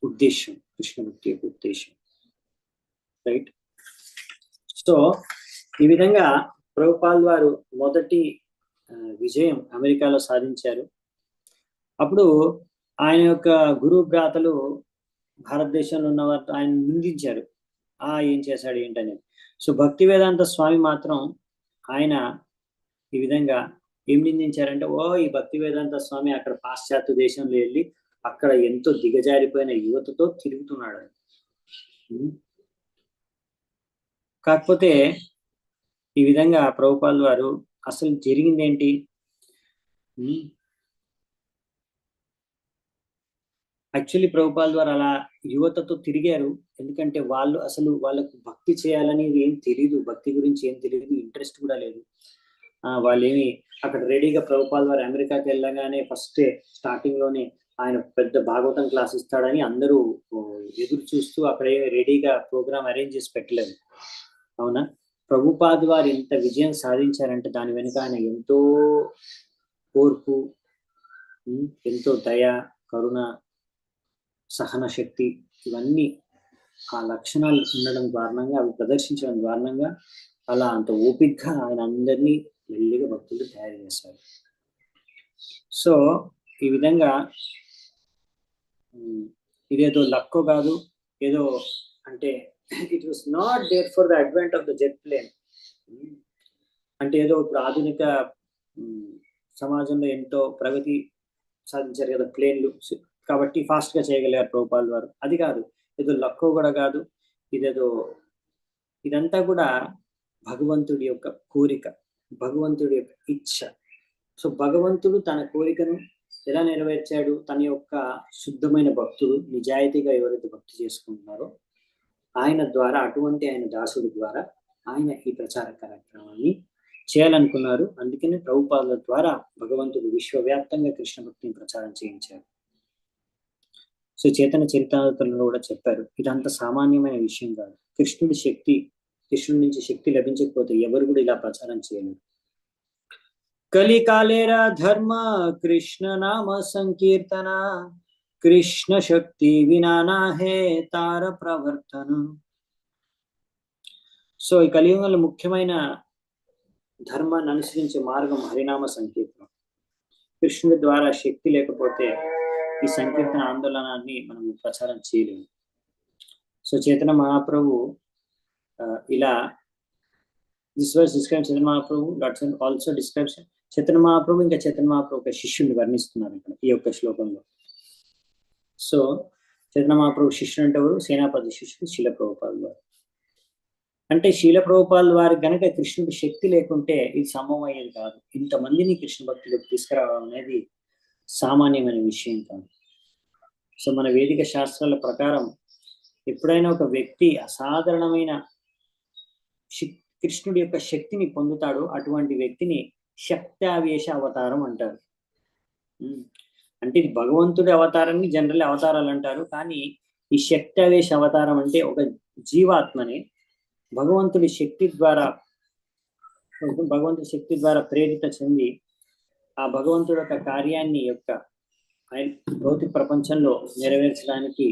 ఉద్దేశం, కృష్ణ భక్తి యొక్క ఉద్దేశం. రైట్. సో ఈ విధంగా ప్రభుపాల్ వారు మొదటి విజయం అమెరికాలో సాధించారు. అప్పుడు ఆయన యొక్క గురువు భ్రాతలు భారతదేశంలో ఉన్నవారు ఆయన నిందించారు, ఏం చేశాడు ఏంటనేది. సో భక్తి వేదాంత స్వామి మాత్రం ఆయన ఈ విధంగా ఏం నిందించారంటే, ఈ భక్తి వేదాంత స్వామి అక్కడ పాశ్చాత్య దేశంలో వెళ్ళి అక్కడ ఎంతో దిగజారిపోయిన యువతతో తిరుగుతున్నాడు. కాకపోతే ఈ విధంగా ప్రభుపాల్ వారు అసలు జరిగింది ఏంటి? యాక్చువల్లీ ప్రభుపాల్ వారు అలా యువతతో తిరిగారు. ఎందుకంటే వాళ్ళకు భక్తి చేయాలని ఏం తెలియదు, భక్తి గురించి ఏం తెలియదు, ఇంట్రెస్ట్ కూడా లేదు. వాళ్ళేమి అక్కడ రెడీగా ప్రభుపాల్ వారు అమెరికాకి వెళ్ళగానే ఫస్ట్ స్టార్టింగ్ లోనే ఆయన పెద్ద భాగవతం క్లాస్ ఇస్తాడని అందరూ ఎదురు చూస్తూ అక్కడ రెడీగా ప్రోగ్రామ్ అరేంజ్ చేసి పెట్టలేదు. అవునా? ప్రభుపాద్ వారు ఎంత విజయం సాధించారంటే దాని వెనుక ఆయన ఎంతో ఓర్పు, ఎంతో దయ, కరుణ, సహన శక్తి, ఇవన్నీ ఆ లక్షణాలు ఉండడం కారణంగా, అవి ప్రదర్శించడం కారణంగా అలా అంత ఓపికగా ఆయన అందరినీ మెల్లిగా భక్తులు తయారు చేశారు. సో ఈ విధంగా ఇదేదో లక్కో కాదు, ఏదో అంటే it was not there for the advent of the jet plane. అంటే ఏదో ఇప్పుడు ఆధునిక సమాజంలో ఎంతో ప్రగతి సాధించారు కదా ప్లేన్లు, కాబట్టి ఫాస్ట్ గా చేయగలిగారు ప్రభుపాల్ వారు. అది కాదు, ఏదో లక్కో కూడా కాదు, ఇదంతా కూడా భగవంతుడి యొక్క కోరిక, భగవంతుడి యొక్క ఇచ్ఛ. సో భగవంతుడు తన కోరికను ఎలా నెరవేర్చాడు? తన యొక్క శుద్ధమైన భక్తులు, నిజాయితీగా ఎవరైతే భక్తి చేసుకుంటున్నారో ఆయన ద్వారా, అటువంటి ఆయన దాసుడి ద్వారా ఆయన ఈ ప్రచార కార్యక్రమాన్ని చేయాలనుకున్నారు. అందుకనే ప్రభుపాదుల ద్వారా భగవంతుడు విశ్వవ్యాప్తంగా కృష్ణ భక్తిని ప్రచారం చేయించారు. సో చైతన్య చరితామృతంలో కూడా చెప్పారు, ఇదంత సామాన్యమైన విషయం కాదు. కృష్ణుడి నుంచి శక్తి లభించకపోతే ఎవరు కూడా ఇలా ప్రచారం చేయలేరు. కలికాలేరా ధర్మ కృష్ణ నామ సంకీర్తన, కృష్ణ శక్తి వినానా హే తార ప్రవర్తన. సో ఈ కలియుగంలో ముఖ్యమైన ధర్మాన్ని అనుసరించే మార్గం హరినామ సంకీర్తనం. కృష్ణుడి ద్వారా శక్తి లేకపోతే ఈ సంకీర్తన ఆందోళనాన్ని మనం ప్రచారం చేయలేము. సో చైతన్య మహాప్రభు ఇలా this was describes Chaitanya Mahaprabhu, also describes Chaitanya Mahaprabhu. ఇంకా చైతన్య మహాప్రభు ఒక శిష్యుని వర్ణిస్తున్నారు ఇక్కడ ఈ యొక్క శ్లోకంలో. సో చైతన్య మహాప్రభు శిష్యుడు అంటే ఎవరు? సేనాపతి శిష్యుడు శీల ప్రభుపాల్ వారు. అంటే శీల ప్రభుపాల్ వారికి గనక కృష్ణుడి శక్తి లేకుంటే ఇది సంభవం అయ్యేది కాదు. ఇంతమందిని కృష్ణ భక్తిలోకి తీసుకురావడం అనేది సామాన్యమైన విషయం కాదు. సో మన వేదిక శాస్త్రాల ప్రకారం ఎప్పుడైనా ఒక వ్యక్తి అసాధారణమైన కృష్ణుడి యొక్క శక్తిని పొందుతాడో అటువంటి వ్యక్తిని శక్తావేశ అవతారం అంటారు. అంటే ఇది భగవంతుడి అవతారాన్ని జనరల్ అవతారాలు అంటారు, కానీ ఈ శక్తావేశ అవతారం అంటే ఒక జీవాత్మని భగవంతుడి శక్తి ద్వారా ప్రేరిత చెంది ఆ భగవంతుడి యొక్క కార్యాన్ని యొక్క భౌతిక ప్రపంచంలో నెరవేర్చడానికి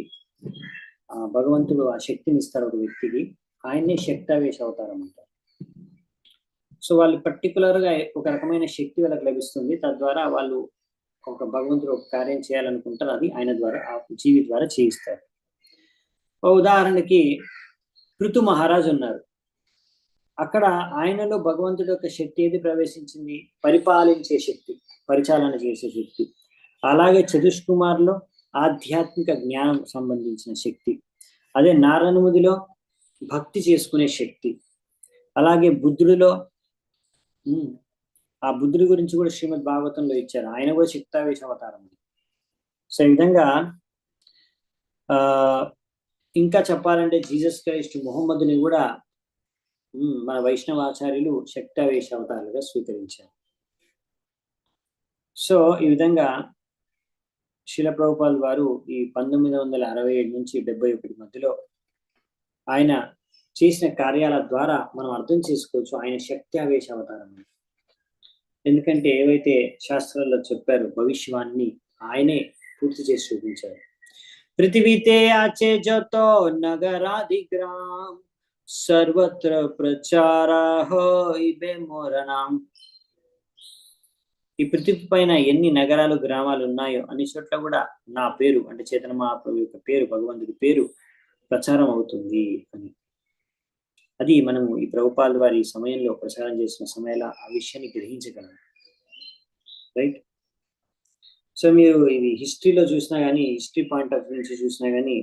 భగవంతుడు ఆ శక్తిని ఇస్తారు ఒక వ్యక్తికి. ఆయన్నే శక్తావేశ అవతారం అంటారు. సో వాళ్ళు పర్టికులర్ గా ఒక రకమైన శక్తి వాళ్ళకి లభిస్తుంది, తద్వారా వాళ్ళు ఒక భగవంతుడు ఒక కార్యం చేయాలనుకుంటారు, అది ఆయన ద్వారా, ఆ జీవి ద్వారా చేయిస్తారు. ఉదాహరణకి పృథు మహారాజు ఉన్నారు, అక్కడ ఆయనలో భగవంతుడి యొక్క శక్తి ఏది ప్రవేశించింది? పరిపాలించే శక్తి, పరిచాలన చేసే శక్తి. అలాగే చతుష్కుమార్లో ఆధ్యాత్మిక జ్ఞానం సంబంధించిన శక్తి. అదే నారాయణముదిలో భక్తి చేసుకునే శక్తి. అలాగే బుద్ధుడిలో ఆ బుద్ధుడి గురించి కూడా శ్రీమద్ భాగవతంలో ఇచ్చారు. ఆయన కూడా శక్తావేశ అవతారం. సో ఈ విధంగా ఇంకా చెప్పాలంటే జీసస్ క్రైస్ట్ మొహమ్మద్ని కూడా మన వైష్ణవాచార్యులు శక్తావేశ అవతారాలుగా స్వీకరించారు. సో ఈ విధంగా శిల ప్రభుపాల్ వారు ఈ 1967 నుంచి 71 మధ్యలో ఆయన చేసిన కార్యాల ద్వారా మనం అర్థం చేసుకోవచ్చు ఆయన శక్తావేశ అవతారం. ఎందుకంటే ఏవైతే శాస్త్రాల్లో చెప్పారో భవిష్యవాణ్ణి ఆయనే పూర్తి చేసి చూపించారు. పృథివీతే ఆచే జతో నగరాదిగ్రాం సర్వత్ర ప్రచారాహోయిబే మోరనాం. ఈ పృథివీ పైన ఎన్ని నగరాలు గ్రామాలు ఉన్నాయో అన్ని చోట్ల కూడా నా పేరు అంటే చైతన్య మహాప్రభు యొక్క పేరు, భగవంతుడి పేరు ప్రచారం అవుతుంది అని. అది మనము ఈ ప్రభుపాల్ వారి సమయంలో ప్రచారం చేసిన సమయంలో ఆ విషయాన్ని గ్రహించగలం. రైట్. సో మీరు ఇది హిస్టరీలో చూసినా కానీ, హిస్టరీ పాయింట్ ఆఫ్ వ్యూ నుంచి చూసినా కానీ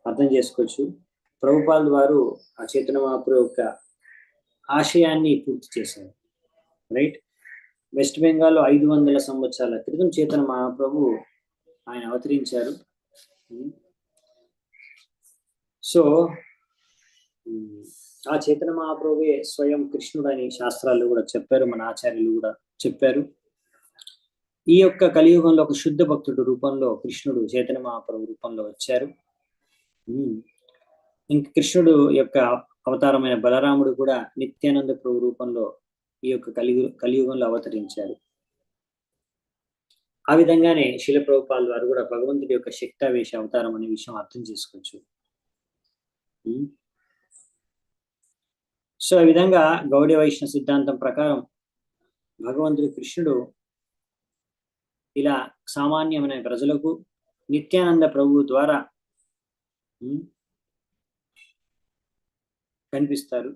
అర్థం చేసుకోవచ్చు. ప్రభుపాల్ వారు ఆ చైతన్య మహాప్రభు యొక్క ఆశయాన్ని పూర్తి చేశారు. రైట్. వెస్ట్ బెంగాల్లో 500 సంవత్సరాల క్రితం చైతన్య మహాప్రభు ఆయన అవతరించారు. సో ఆ చైతన్య మహాప్రభువే స్వయం కృష్ణుడు అని శాస్త్రాల్లో కూడా చెప్పారు, మన ఆచార్యులు కూడా చెప్పారు. ఈ యొక్క కలియుగంలో ఒక శుద్ధ భక్తుడు రూపంలో కృష్ణుడు చైతన్య మహాప్రభు రూపంలో వచ్చారు. ఇంకా కృష్ణుడు యొక్క అవతారమైన బలరాముడు కూడా నిత్యానంద ప్రభు రూపంలో ఈ యొక్క కలియుగంలో అవతరించారు. ఆ విధంగానే శిల ప్రభుపాల్ వారు కూడా భగవంతుడి యొక్క శక్తావేశ అవతారం అనే విషయం అర్థం చేసుకోవచ్చు. సో ఈ విధంగా గౌడీయ వైష్ణవ సిద్ధాంతం ప్రకారం భగవంతుడు కృష్ణుడు ఇలా సామాన్యమైన ప్రజలకు నిత్యానంద ప్రభువు ద్వారా కనిపిస్తారు.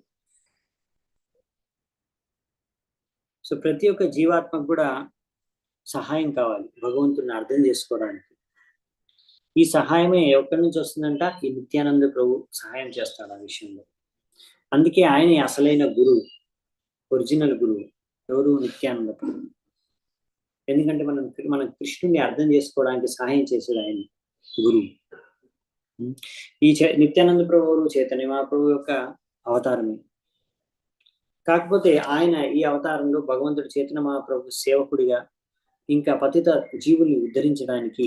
సో ప్రతి ఒక్క జీవాత్మకు కూడా సహాయం కావాలి భగవంతుడిని అర్థం చేసుకోవడానికి. ఈ సహాయమే ఎక్కడి నుంచి వస్తుందంట? ఈ నిత్యానంద ప్రభు సహాయం చేస్తాడు ఆ విషయంలో. అందుకే ఆయన అసలైన గురువు, ఒరిజినల్ గురువు ఎవరు? నిత్యానంద ప్రభు. ఎందుకంటే మనం కృష్ణుడిని అర్థం చేసుకోవడానికి సహాయం చేసేది ఆయన గురువు. ఈ నిత్యానంద ప్రభు చైతన్య మహాప్రభు యొక్క అవతారమే. కాకపోతే ఆయన ఈ అవతారంలో భగవంతుడు చైతన్య మహాప్రభు సేవకుడిగా ఇంకా పతిత జీవుల్ని ఉద్ధరించడానికి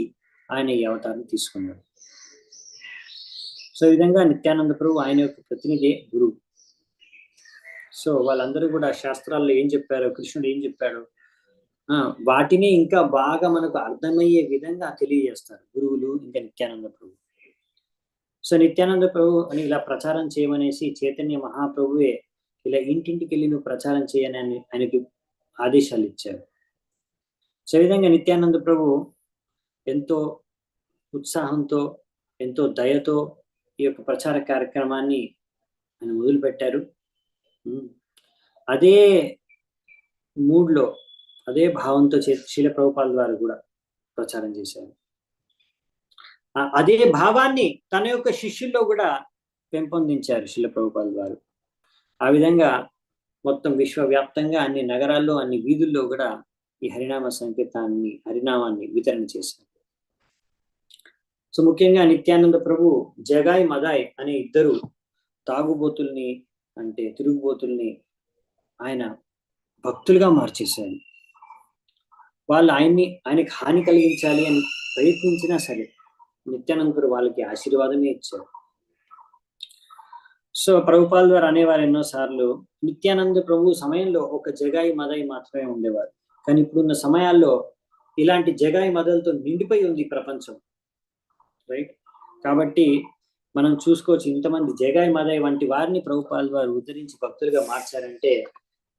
ఆయన ఈ అవతారం తీసుకున్నాడు. సో ఈ విధంగా నిత్యానంద ప్రభు ఆయన యొక్క ప్రతినిధి గురువు. సో వాళ్ళందరూ కూడా శాస్త్రాల్లో ఏం చెప్పారో, కృష్ణుడు ఏం చెప్పాడో వాటిని ఇంకా బాగా మనకు అర్థమయ్యే విధంగా తెలియజేస్తారు గురువులు, ఇంకా నిత్యానంద ప్రభు. సో నిత్యానంద ప్రభు అని ఇలా ప్రచారం చేయమనేసి చైతన్య మహాప్రభువే ఇలా ఇంటింటికి వెళ్ళి నువ్వు ప్రచారం చేయని ఆయనకి ఆదేశాలు ఇచ్చారు. సో ఈ విధంగా నిత్యానంద ప్రభు ఎంతో ఉత్సాహంతో, ఎంతో దయతో ఈ యొక్క ప్రచార కార్యక్రమాన్ని ఆయన మొదలుపెట్టారు. అదే మూడ్లో, అదే భావంతో శిల ప్రభుపాల్ వారు కూడా ప్రచారం చేశారు. అదే భావాన్ని తన యొక్క శిష్యుల్లో కూడా పెంపొందించారు శిల ప్రభుపాల్ వారు. ఆ విధంగా మొత్తం విశ్వవ్యాప్తంగా అన్ని నగరాల్లో, అన్ని వీధుల్లో కూడా ఈ హరినామ సంకీర్తనాన్ని, హరినామాన్ని వితరణ చేశారు. సో ముఖ్యంగా నిత్యానంద ప్రభు జగాయ్ మదాయ్ అనే ఇద్దరు తాగుబోతుల్ని, అంటే తిరుగుబోతుల్ని ఆయన భక్తులుగా మార్చేశారు. వాళ్ళు ఆయనకి హాని కలిగించాలి అని ప్రయత్నించినా సరే నిత్యానంద వాళ్ళకి ఆశీర్వాదమే ఇచ్చారు. సో ప్రభుపాల్ వారు అనేవారు ఎన్నో సార్లు, నిత్యానంద ప్రభు సమయంలో ఒక జగాయి మదాయి మాత్రమే ఉండేవారు, కానీ ఇప్పుడున్న సమయాల్లో ఇలాంటి జగాయి మదలతో నిండిపోయి ఉంది ప్రపంచం. రైట్. కాబట్టి మనం చూసుకోవచ్చు, ఇంతమంది జగాయి మదాయి వంటి వారిని ప్రభుపాల్ వారు ఉద్ధరించి భక్తులుగా మార్చారంటే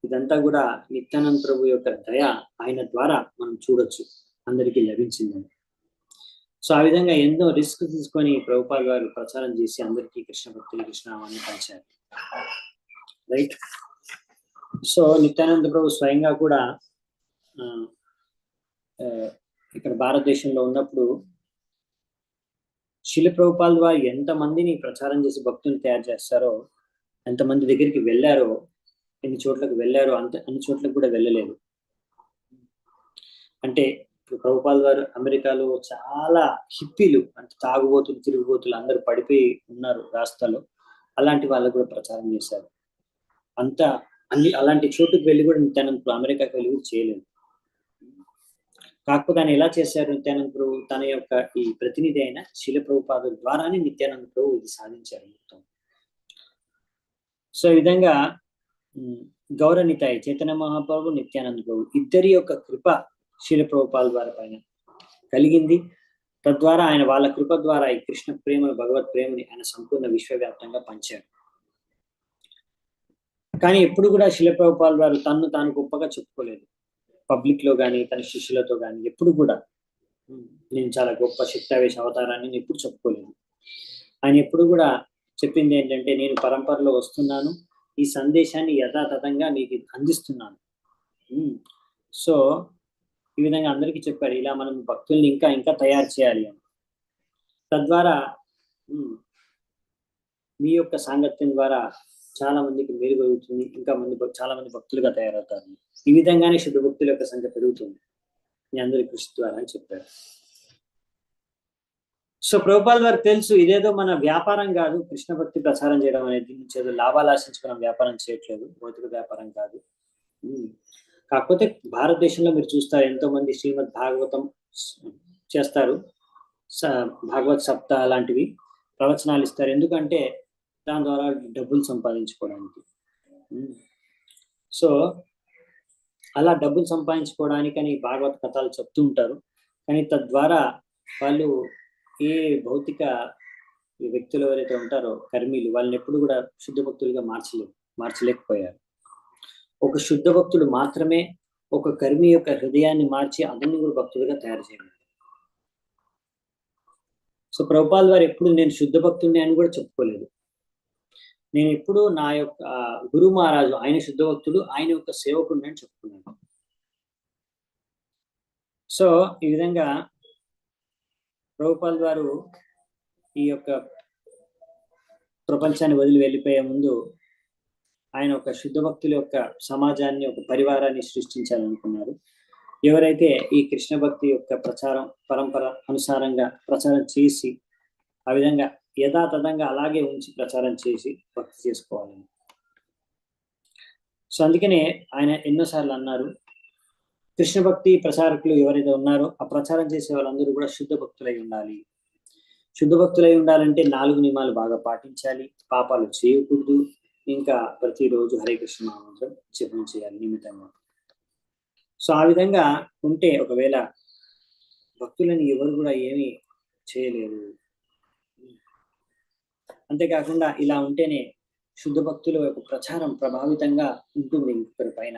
ఇదంతా కూడా నిత్యానంద ప్రభు యొక్క దయ ఆయన ద్వారా మనం చూడొచ్చు, అందరికీ లభించిందని. సో ఆ విధంగా ఎన్నో రిస్క్ తీసుకొని ప్రభుపాల్ వారు ప్రచారం చేసి అందరికీ కృష్ణ భక్తులు, కృష్ణనామాన్ని పంచారు. రైట్. సో నిత్యానంద ప్రభు స్వయంగా కూడా ఇక్కడ భారతదేశంలో ఉన్నప్పుడు శిల ప్రభుపాల్ వారు ఎంతమందిని ప్రచారం చేసి భక్తులు తయారు చేస్తారో, ఎంతమంది దగ్గరికి వెళ్ళారో ఎన్ని చోట్లకు వెళ్ళారు అన్ని చోట్లకు కూడా వెళ్ళలేదు. అంటే ఇప్పుడు ప్రభుపాల్ వారు అమెరికాలో చాలా హిప్పీలు అంటే తాగుబోతులు తిరుగుబోతులు అందరూ పడిపోయి ఉన్నారు రాస్తాలో, అలాంటి వాళ్ళకు కూడా ప్రచారం చేశారు. అంతా అలాంటి చోటుకు వెళ్ళి కూడా నిత్యానంద అమెరికాకి వెళ్ళి కూడా చేయలేదు. కాకపోతే ఆయన ఎలా చేశారు, నిత్యానంద ప్రభు తన యొక్క ఈ ప్రతినిధి అయిన శిల ప్రభుపాదుల ద్వారానే నిత్యానంద ప్రభు ఇది సాధించారు మొత్తం. సో ఈ విధంగా గౌరవనితాయి చైతన్య మహాప్రభు, నిత్యానంద ప్రభు ఇద్దరి యొక్క కృప శిల ప్రభుపాల్ వారి పైన కలిగింది. తద్వారా ఆయన వాళ్ళ కృప ద్వారా ఈ కృష్ణ ప్రేమను, భగవత్ ప్రేమని ఆయన సంపూర్ణ విశ్వవ్యాప్తంగా పంచారు. కానీ ఎప్పుడు కూడా శిల ప్రభుపాల్ వారు తన్ను తాను గొప్పగా చెప్పుకోలేదు. పబ్లిక్ లో కానీ తన శిష్యులతో కానీ ఎప్పుడు కూడా నేను చాలా గొప్ప శక్తావేశ అవతారాన్ని నేను ఎప్పుడు చెప్పుకోలేదు. ఆయన ఎప్పుడు కూడా చెప్పింది ఏంటంటే, నేను పరంపరలో వస్తున్నాను, ఈ సందేశాన్ని యథాతథంగా మీకు అందిస్తున్నాను. సో ఈ విధంగా అందరికీ చెప్పారు, ఇలా మనం భక్తుల్ని ఇంకా ఇంకా తయారు చేయాలి అని. తద్వారా మీ యొక్క సాంగత్యం ద్వారా చాలా మందికి మేలు కలుగుతుంది, ఇంకా చాలా మంది భక్తులుగా తయారవుతారు. ఈ విధంగానే శుద్ధ భక్తుల యొక్క సంఖ్య పెరుగుతుంది మీ అందరి కృషి ద్వారా అని చెప్పారు. సో ప్రభుపాల్ వారికి తెలుసు, ఇదేదో మన వ్యాపారం కాదు, కృష్ణ భక్తి ప్రచారం చేయడం అనేది నుంచి ఏదో లాభాలు ఆశించి మనం వ్యాపారం చేయట్లేదు, భౌతిక వ్యాపారం కాదు. కాకపోతే భారతదేశంలో మీరు చూస్తారు, ఎంతో మంది శ్రీమద్ భాగవతం చేస్తారు, భాగవత్ సప్తాహ లాంటివి ప్రవచనాలు ఇస్తారు. ఎందుకంటే దాని ద్వారా డబ్బులు సంపాదించుకోవడానికి. సో అలా డబ్బులు సంపాదించుకోవడానికని భాగవత్ కథలు చెప్తూ ఉంటారు. కానీ తద్వారా వాళ్ళు ఏ భౌతిక వ్యక్తులు ఎవరైతే ఉంటారో కర్మీలు, వాళ్ళని ఎప్పుడు కూడా శుద్ధ భక్తులుగా మార్చలేకపోయారు. ఒక శుద్ధ భక్తుడు మాత్రమే ఒక కర్మి యొక్క హృదయాన్ని మార్చి అతన్ని కూడా భక్తులుగా తయారు చేయగలరు. సో ప్రభుపాల్ వారు ఎప్పుడు నేను శుద్ధ భక్తుడిని అని కూడా చెప్పుకోలేదు. నేను ఎప్పుడు నా యొక్క గురు మహారాజు, ఆయన శుద్ధ భక్తుడు, ఆయన యొక్క సేవకుడిని అని చెప్పుకున్నాను. సో ఈ విధంగా ప్రభుపాల్ వారు ఈ యొక్క ప్రపంచాన్ని వదిలి వెళ్ళిపోయే ముందు ఆయన ఒక శుద్ధ భక్తుల యొక్క సమాజాన్ని, ఒక పరివారాన్ని సృష్టించాలనుకున్నారు. ఎవరైతే ఈ కృష్ణ భక్తి యొక్క పరంపర అనుసారంగా ప్రచారం చేసి ఆ విధంగా యథాతథంగా అలాగే ఉంచి ప్రచారం చేసి భక్తి చేసుకోవాలని. సో అందుకనే ఆయన ఎన్నోసార్లు అన్నారు, కృష్ణ భక్తి ప్రచారకులు ఎవరైతే ఉన్నారో ఆ ప్రచారం చేసే వాళ్ళందరూ కూడా శుద్ధ భక్తులై ఉండాలి. శుద్ధ భక్తులై ఉండాలంటే 4 నియమాలు బాగా పాటించాలి, పాపాలు చేయకూడదు, ఇంకా ప్రతిరోజు హరే కృష్ణ మహామంత్రం జపం చేయాలి నిమిత్తంగా. సో ఆ విధంగా ఉంటే ఒకవేళ భక్తులని ఎవరు కూడా ఏమీ చేయలేరు. అంతేకాకుండా ఇలా ఉంటేనే శుద్ధ భక్తుల యొక్క ప్రచారం ప్రభావితంగా ఉంటుంది ఇంకొకరి పైన.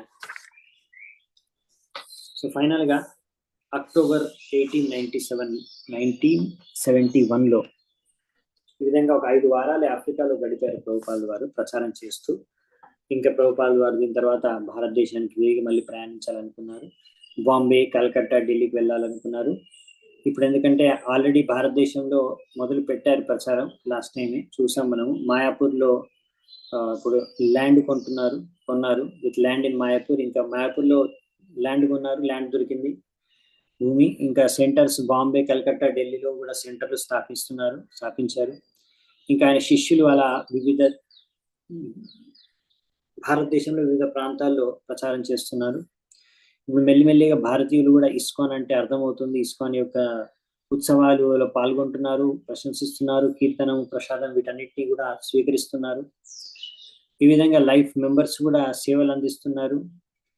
సో ఫైనల్ గా అక్టోబర్ 1971లో ఈ విధంగా ఒక 5 వారాలు ఆఫ్రికాలో గడిపారు ప్రభుపాల్ వారు ప్రచారం చేస్తూ. ఇంకా ప్రభుపాల్ వారు దీని తర్వాత భారతదేశానికి తిరిగి మళ్ళీ ప్రయాణించాలనుకున్నారు. బాంబే, కలకత్తా, ఢిల్లీకి వెళ్ళాలనుకున్నారు. ఇప్పుడు ఎందుకంటే ఆల్రెడీ భారతదేశంలో మొదలు పెట్టారు ప్రచారం, లాస్ట్ టైమే చూసాం మనము. మాయాపూర్లో ఇప్పుడు ల్యాండ్ కొన్నారు విత్ ల్యాండ్ ఇన్ మాయాపూర్. ఇంకా మాయాపూర్లో ల్యాండ్ కొన్నారు, ల్యాండ్ దొరికింది భూమి. ఇంకా సెంటర్స్ బాంబే, కలకత్తా, ఢిల్లీలో కూడా సెంటర్లు స్థాపించారు. ఇంకా ఆయన శిష్యులు అలా వివిధ భారతదేశంలో వివిధ ప్రాంతాల్లో ప్రచారం చేస్తున్నారు. ఇప్పుడు మెల్లిమెల్లిగా భారతీయులు కూడా ఇస్కాన్ అంటే అర్థమవుతుంది, ఇస్కాన్ యొక్క ఉత్సవాలలో పాల్గొంటున్నారు, ప్రశంసిస్తున్నారు, కీర్తనం, ప్రసాదం వీటన్నిటిని కూడా స్వీకరిస్తున్నారు. ఈ విధంగా లైఫ్ మెంబర్స్ కూడా సేవలు అందిస్తున్నారు.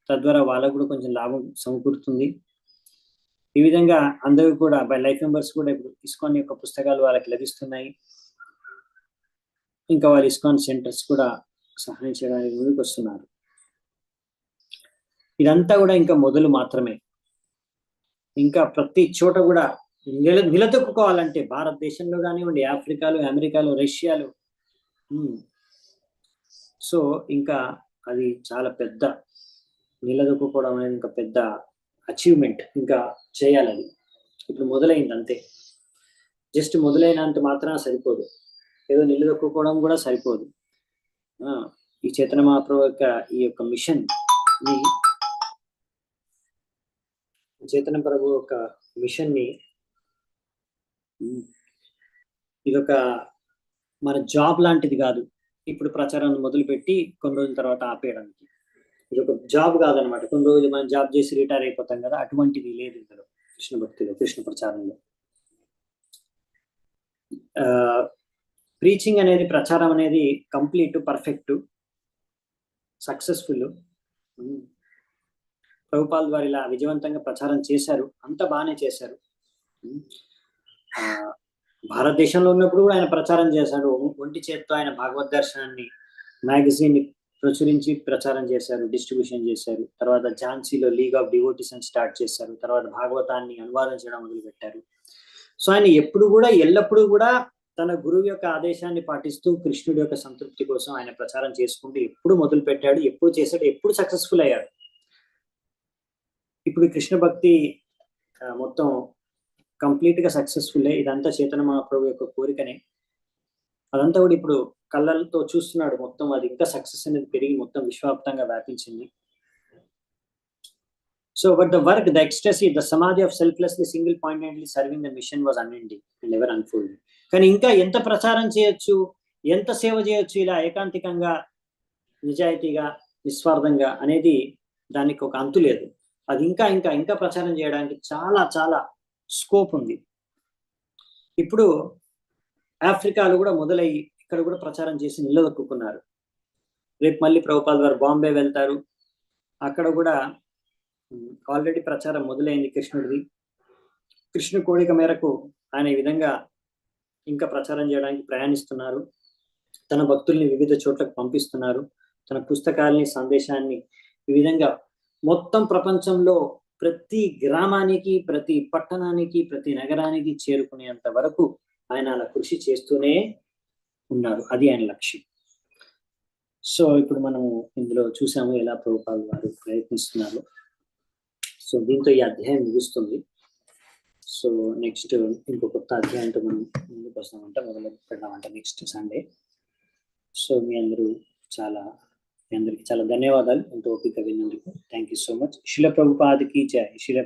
తద్వారా వాళ్ళకు కూడా కొంచెం లాభం సమకూరుతుంది. ఈ విధంగా అందరూ కూడా లైఫ్ మెంబర్స్ కూడా ఇప్పుడు ఇస్కాన్ యొక్క పుస్తకాలు వాళ్ళకి లభిస్తున్నాయి. ఇంకా వాళ్ళ ఇస్కాన్ సెంటర్స్ కూడా సహాయం చేయడానికి ముందుకు వస్తున్నారు. ఇదంతా కూడా ఇంకా మొదలు మాత్రమే. ఇంకా ప్రతి చోట కూడా నిలదొక్కుకోవాలంటే భారతదేశంలో కానివ్వండి, ఆఫ్రికాలో, అమెరికాలో, రష్యాలో, సో ఇంకా అది చాలా పెద్ద నిలదొక్కుకోవడం అనేది ఇంకా పెద్ద అచీవ్మెంట్. ఇంకా చేయాలి. అది ఇప్పుడు మొదలైంది అంతే. జస్ట్ మొదలైనంత మాత్రాన సరిపోదు, ఏదో నిలదొక్కుకోవడం కూడా సరిపోదు. ఈ చైతన్య మహాప్రభు యొక్క ఈ యొక్క మిషన్ ని, చైతన్య ప్రభు యొక్క మిషన్ ని ఇదొక మన జాబ్ లాంటిది కాదు. ఇప్పుడు ప్రచారాన్ని మొదలుపెట్టి కొన్ని రోజుల తర్వాత ఆపేయడానికి. ఇది ఒక జాబ్ కాదనమాట. కొన్ని రోజులు మనం జాబ్ చేసి రిటైర్ అయిపోతాం కదా, అటువంటిది లేదు ఇందులో. కృష్ణ భక్తిలో, కృష్ణ ప్రచారంలో ప్రీచింగ్ అనేది, ప్రచారం అనేది కంప్లీట్, పర్ఫెక్ట్, సక్సెస్ఫుల్. ప్రభుపాల్ వారు ఇలా విజయవంతంగా ప్రచారం చేశారు, అంత బాగానే చేశారు. భారతదేశంలో ఉన్నప్పుడు కూడా ఆయన ప్రచారం చేశాడు. ఒంటి చేత్తో ఆయన భగవద్ దర్శనాన్ని మ్యాగజైన్ ప్రచురించి ప్రచారం చేశారు, డిస్ట్రిబ్యూషన్ చేశారు. తర్వాత ఝాన్సీలో లీగ్ ఆఫ్ డివోటీస్ అని స్టార్ట్ చేశారు. తర్వాత భాగవతాన్ని అనువాదం చేయడం మొదలుపెట్టారు. సో ఆయన ఎప్పుడు కూడా, ఎల్లప్పుడూ కూడా తన గురువు యొక్క ఆదేశాన్ని పాటిస్తూ కృష్ణుడి యొక్క సంతృప్తి కోసం ఆయన ప్రచారం చేసుకుంటూ ఎప్పుడు మొదలు పెట్టాడు, ఎప్పుడు చేశాడు, ఎప్పుడు సక్సెస్ఫుల్ అయ్యాడు. ఇప్పుడు కృష్ణ భక్తి మొత్తం కంప్లీట్ గా సక్సెస్ఫుల్. ఇదంతా చైతన్య మహాప్రభు యొక్క కోరికనే. అదంతా కూడా ఇప్పుడు కళ్ళతో చూస్తున్నాడు మొత్తం. అది ఇంకా సక్సెస్ అనేది పెరిగి మొత్తం విశ్వవ్యాప్తంగా వ్యాపించింది. So but the work, the ecstasy, the samadhi of selflessly single pointedly serving the mission was unending and ever unfolding. కానీ ఇంకా ఎంత ప్రచారం చేయొచ్చు, ఎంత సేవ చేయొచ్చు ఇలా ఏకాంతికంగా, నిజాయితీగా, నిస్వార్థంగా అనేది దానికి ఒక అంతు లేదు. అది ఇంకా ఇంకా ఇంకా ప్రచారం చేయడానికి చాలా చాలా స్కోప్ ఉంది. ఇప్పుడు ఆఫ్రికాలో కూడా మొదలయ్యి ఇక్కడ కూడా ప్రచారం చేసి నిలదొక్కున్నారు. రేపు మళ్ళీ ప్రభుపాల్ వారు బాంబే వెళ్తారు. అక్కడ కూడా ఆల్రెడీ ప్రచారం మొదలైంది కృష్ణుడిది. కృష్ణ కోరిక మేరకు ఆయన ఈ విధంగా ఇంకా ప్రచారం చేయడానికి ప్రయాణిస్తున్నారు. తన భక్తుల్ని వివిధ చోట్లకు పంపిస్తున్నారు. తన పుస్తకాలని, సందేశాన్ని ఈ విధంగా మొత్తం ప్రపంచంలో ప్రతి గ్రామానికి, ప్రతి పట్టణానికి, ప్రతి నగరానికి చేరుకునేంత వరకు ఆయన అలా కృషి చేస్తూనే ఉన్నారు. అది ఆయన లక్ష్యం. సో ఇప్పుడు మనము ఇందులో చూసాము ఎలా ప్రభుపాల్ వారు ప్రయత్నిస్తున్నారు. సో దీంతో ఈ అధ్యాయం ముగుస్తుంది. సో నెక్స్ట్ ఇంకో కొత్త అధ్యాయంతో మనం ముందుకు వస్తామంటే, మొదలు పెడదామంట నెక్స్ట్ సండే. సో మీ అందరికి చాలా ధన్యవాదాలు ఎంతో ఓపిక విన్నందుకు. Thank you so much. శిల ప్రభుపాదకి జై. శిల